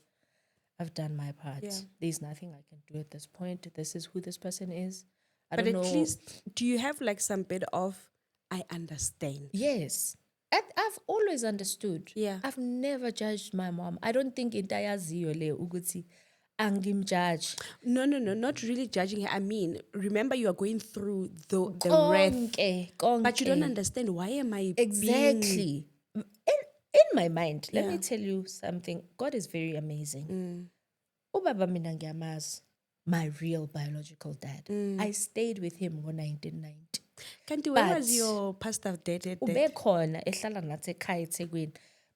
I've done my part. Yeah. There's nothing I can do at this point. This is who this person is. I But don't at know. least, do you have like some bit of, I understand? Yes. I've always understood. Yeah. I've never judged my mom. I don't think into ayaziyo le ukuthi angimjudge. No, not really judging her. I mean, remember you are going through the wrath, but you don't understand why am I exactly in my mind. Let me tell you something. God is very amazing. Ubaba mina ngiyamazi, my real biological dad. I stayed with him in 1990. Kanti, where was your pastor dead? Ubekhona ehlala nathi ekhaya eThekwini.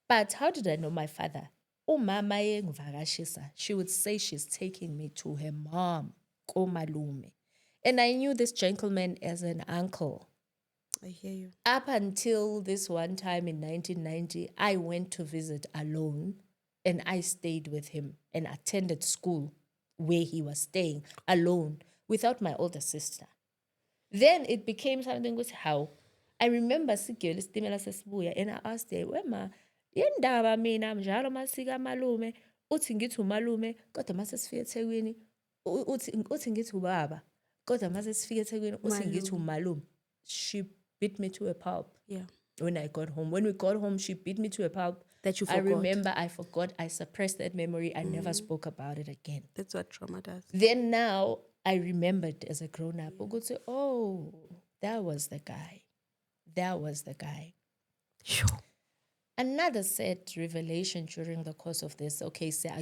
But how did I know my father? Umama engivakashisa, she would say she's taking me to her mom, komalume. And I knew this gentleman as an uncle. I hear you. Up until this one time in 1990, I went to visit alone and I stayed with him and attended school where he was staying alone without my older sister. Then it became something with how I remember sigiyole isitimela sesibuya and I asked her, "Wema, yendaba mina njalo masika malume, uthi ngithi umalume, kodwa mase sifike eThekwini, uthi ngithi ubaba, kodwa mase sifike eThekwini, uthi ngithi umalume." She beat me to a pulp. Yeah. When I got home. When we got home, she beat me to a pulp. That you I forgot. remember I forgot. I suppressed that memory. I never spoke about it again. That's what trauma does. Then now I remembered as a grown up. I could say, oh, that was the guy. That was the guy. Sure. Another sad revelation during the course of this. Okay, so my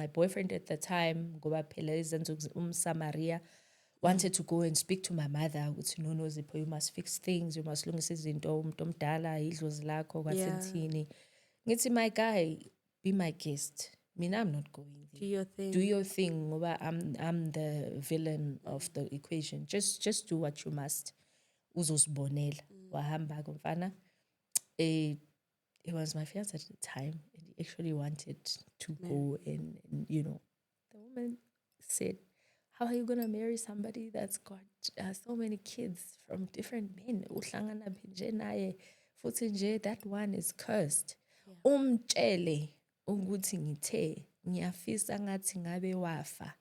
boyfriend at the time, Samaria, wanted to go and speak to my mother. Ukuthi no Nosipho, you must fix things, you must lungisa izinto, umuntu omdala idlozi lakho kwasentini. Ngithi, my guy, be my guest. Mina, I'm not going there. Do your thing. Do your thing, ngoba I'm the villain of the equation. Just do what you must. Uzosibonela. Wahamba kumfana. It was my fiance at the time, and he actually wanted to go and the woman said, how are you going to marry somebody that's got so many kids from different men? Uhlangana nje naye, futhi nje, that one is cursed. Umtshele ukuthi ngithe ngiyafisa ngathi ngabe wafa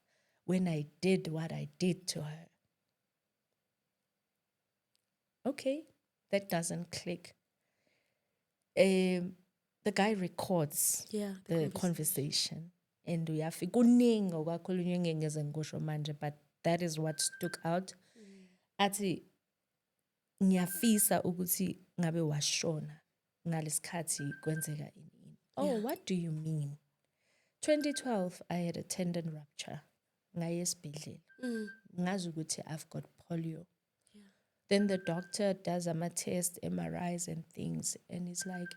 when I did what I did to her. Okay, that doesn't click. The guy records the conversation. And uyafika kuningi okwakhulunywe ngengeze ngikusho manje, but that is what stuck out. Athi ngiyafisa ukuthi ngabe washona ngalesikhathi kwenzeka ini. Oh, what do you mean? 2012 I had a tendon rupture. Ngaye esibhedlela. Ngazi ukuthi I've got polio. Then the doctor does a test, MRIs and things, and he's like,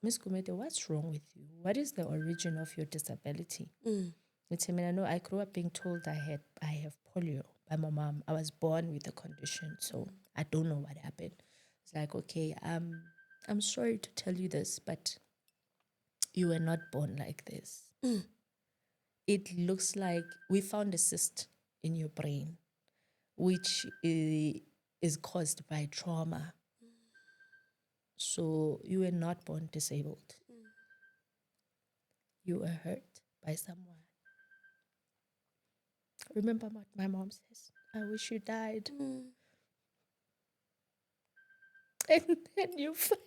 Miss Kumete, what's wrong with you? What is the origin of your disability? I grew up being told I have polio by my mom. I was born with the condition, so I don't know what happened. It's like, okay, I'm sorry to tell you this, but you were not born like this. It looks like we found a cyst in your brain, which is caused by trauma. So you were not born disabled. You were hurt by someone. Remember what my mom says? I wish you died. And then you find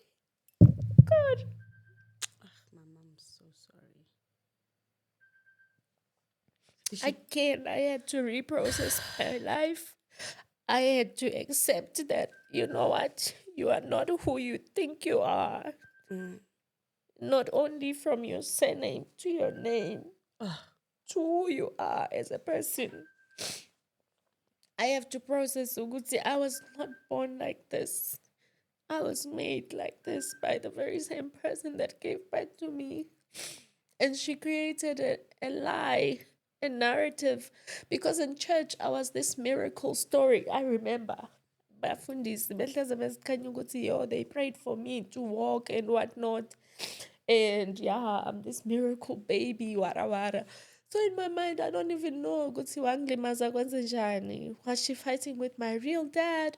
God. My mom's so sorry. I had to reprocess my life. I had to accept that, you know what, you are not who you think you are. Not only from your surname to your name, to who you are as a person. I have to process Uguti. I was not born like this. I was made like this by the very same person that gave birth to me. And she created a lie, a narrative. Because in church, I was this miracle story. I remember. Bafundisi, behleze bezikhanya ukuthi, yo, they prayed for me to walk and whatnot. And yeah, I'm this miracle baby, wara wara. So in my mind, I don't even know ukuthi wangilimaza kwenze njani. Was she fighting with my real dad?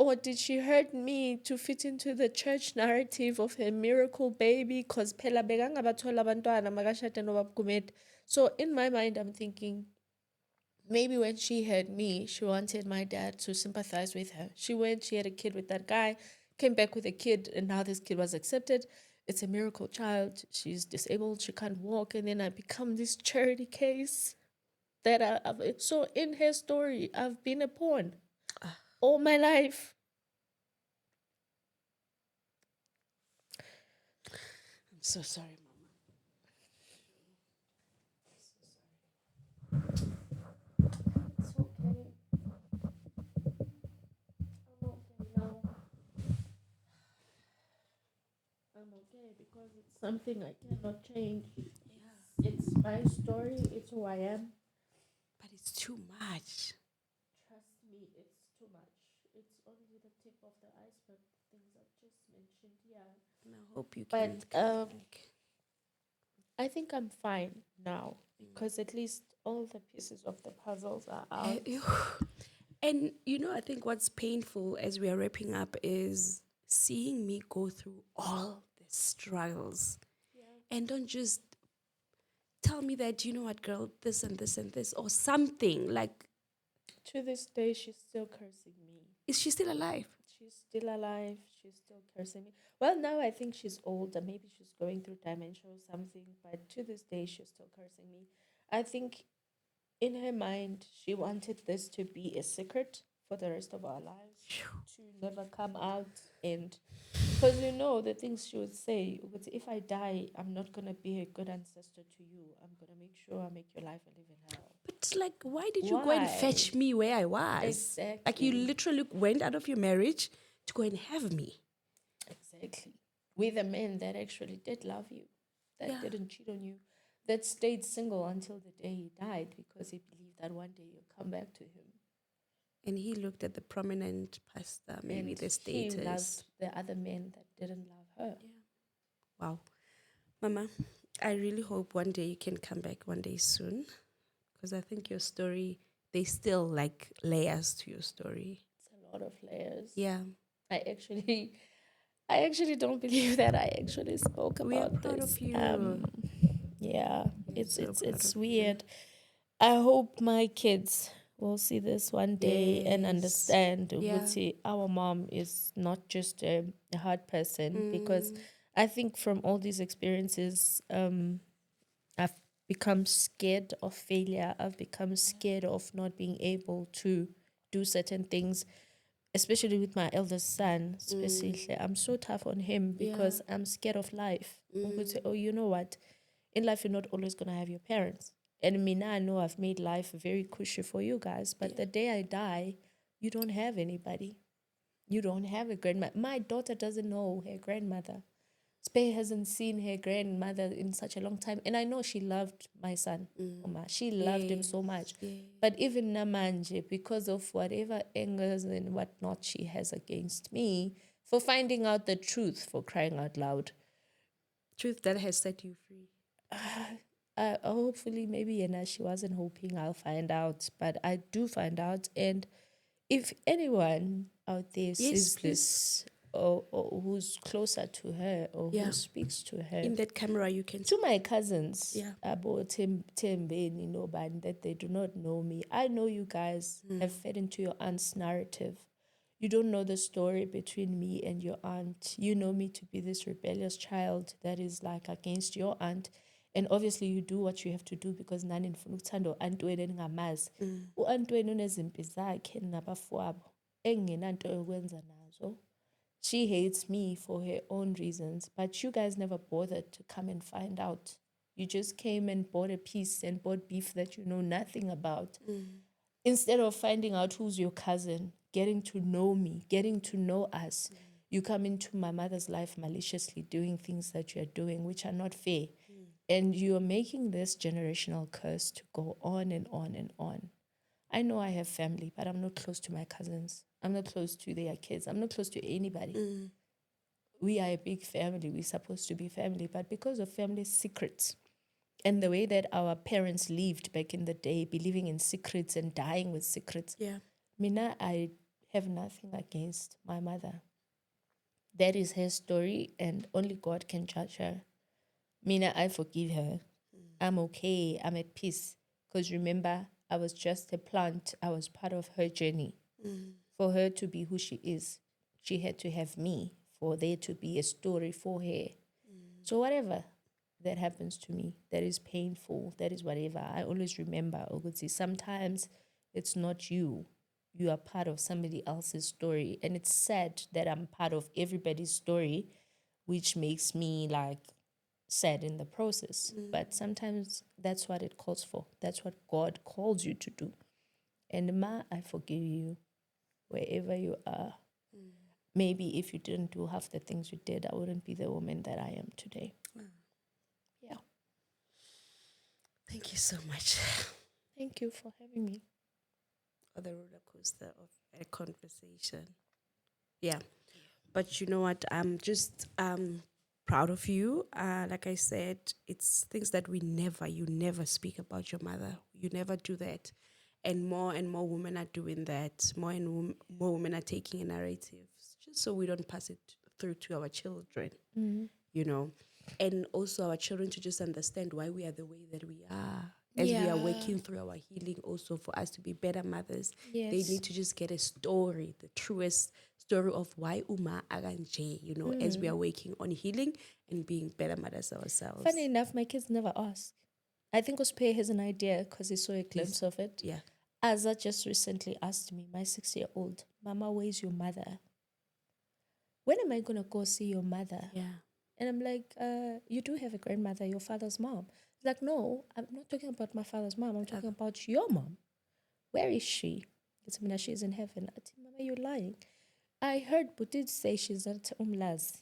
Or did she hurt me to fit into the church narrative of a miracle baby? Because phela bekangabathola abantwana makashade nobabhumede. So in my mind, I'm thinking, maybe when she had me, she wanted my dad to sympathize with her. She went, she had a kid with that guy, came back with a kid, and now this kid was accepted. It's a miracle child. She's disabled. She can't walk. And then I become this charity case so in her story, I've been a pawn all my life. I'm so sorry, Mama. It's okay. I'm okay now. I'm okay because it's something I cannot change. It's my story. It's who I am. But it's too much. Trust me, it's too much. It's only the tip of the iceberg, things I've just mentioned. Yeah. And I hope you But can come back. I think I'm fine now because at least all the pieces of the puzzles are out. And I think what's painful as we are wrapping up is seeing me go through all the struggles. And don't just tell me that, you know what, girl, this and this and this, or something. Like, To this day, she's still cursing me. is she still alive? She's still alive. She's still cursing me. Well, now I think she's older. Maybe she's going through dementia or something. But to this day, she's still cursing me. I think in her mind, she wanted this to be a secret for the rest of our lives, to never come out. And because the things she would say, if I die, I'm not going to be a good ancestor to you. I'm going to make sure I make your life a living hell. But like, why did you go and fetch me where I was? Exactly. Like, you literally went out of your marriage to go and have me. Exactly. With a man that actually did love you, that Yeah. didn't cheat on you, that stayed single until the day he died because he believed that one day you'll come back to him. And he looked at the prominent pastor, maybe And the status. He loved the other men that didn't love her. Yeah. Wow. Mama, I really hope one day you can come back one day soon. Because I think your story, there's still like layers to your story. It's a lot of layers. Yeah. I actually don't believe that I actually spoke about We are proud this. of you. Yeah, So proud it's of you. weird. I hope my kids will see this one day and Yes. understand Yeah. our mom is not just a hard person, because I think from all these experiences, I've become scared of failure. I've become scared of not being able to do certain things, especially with my eldest son. Especially, I'm so tough on him because I'm scared of life. Ukuthi, oh, you know what? In life, you're not always going to have your parents. And me now, I know I've made life very cushy for you guys, but the day I die, you don't have anybody. You don't have a grandmother. My daughter doesn't know her grandmother. Spey hasn't seen her grandmother in such a long time. And I know she loved my son, Oma. She loved him so much. But even Namanje, because of whatever angers and whatnot she has against me, for finding out the truth, for crying out loud. Truth that has set you free. Hopefully, maybe she wasn't hoping I'll find out, but I do find out. And if anyone out there sees this, or who's closer to her, or who speaks to her, in that camera, you can to my cousins, about Tembe, Ban, that they do not know me. I know you guys have fed into your aunt's narrative. You don't know the story between me and your aunt. You know me to be this rebellious child that is like against your aunt. And obviously you do what you have to do because nani nifuna ukuthanda u-antweni eningamazi. U-antweni unezimpi zakhe nabafowabo engenanto yokwenza nazo. She hates me for her own reasons, but you guys never bothered to come and find out. You just came and bought a piece and bought beef that you know nothing about. Instead of finding out who's your cousin, getting to know me, getting to know us, you come into my mother's life maliciously doing things that you're doing, which are not fair. And you're making this generational curse to go on and on and on. I know I have family, but I'm not close to my cousins. I'm not close to their kids. I'm not close to anybody. We are a big family. We're supposed to be family. But because of family secrets and the way that our parents lived back in the day, believing in secrets and dying with secrets, Mina, I have nothing against my mother. That is her story, and only God can judge her. Mina, I forgive her. I'm okay. I'm at peace. Because remember, I was just a plant. I was part of her journey. For her to be who she is, she had to have me for there to be a story for her. So whatever that happens to me, that is painful, that is whatever, I always remember, Oguzi, sometimes it's not you. You are part of somebody else's story. And it's sad that I'm part of everybody's story, which makes me like sad in the process. But sometimes that's what it calls for. That's what God calls you to do. And Ma, I forgive you wherever you are. Maybe if you didn't do half the things you did, I wouldn't be the woman that I am today. Yeah. Thank you so much. Thank you for having me. For the roller coaster of a conversation. Yeah. But you know what? I'm just proud of you. Like I said, it's things that you never speak about your mother. You never do that. And more women are doing that. More women are taking a narrative just so we don't pass it through to our children, you know. And also our children to just understand why we are the way that we are. As we are working through our healing also for us to be better mothers. They need to just get a story, the truest story of why Uma Aranje, you know, as we are working on healing and being better mothers ourselves. Funny enough, my kids never ask. I think Ospe has an idea because he saw a glimpse of it. Yeah. Azza just recently asked me, my 6-year-old, Mama, where's your mother? When am I going to go see your mother? Yeah. And I'm like, you do have a grandmother, your father's mom. He's like, no, I'm not talking about my father's mom. I'm talking about your mom. Where is she? It's Mina, she's in heaven. I think, Mama, you're lying. I heard Butit say she's at Umlaz.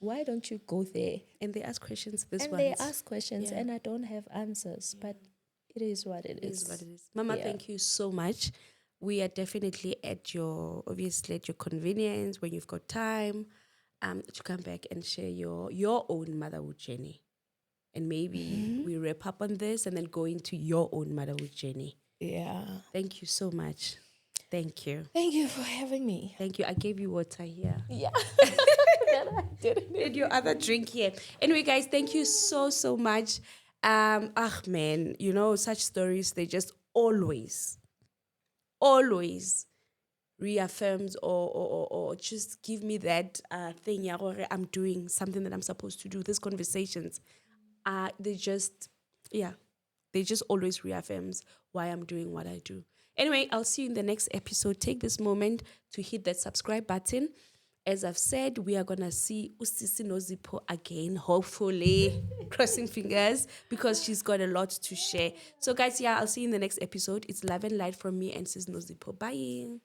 Why don't you go there? And they ask questions They ask questions, and I don't have answers. But it is what it is. It is what it is. Mama, thank you so much. We are definitely at your convenience when you've got time to come back and share your own motherhood journey. And maybe we wrap up on this and then go into your own motherhood journey. Yeah. Thank you so much. Thank you. Thank you for having me. Thank you. I gave you water here. Yeah. And your other drink here. Anyway, guys, thank you so much. Man, you know, such stories, they just always reaffirms or just give me that thing, yeah, or I'm doing something that I'm supposed to do. These conversations, they just always reaffirms why I'm doing what I do. Anyway, I'll see you in the next episode. Take this moment to hit that subscribe button. As I've said, we are going to see Usisi Nosipho again, hopefully. Crossing fingers, because she's got a lot to share. So, guys, I'll see you in the next episode. It's love and light from me and Sis Nosipho. Bye.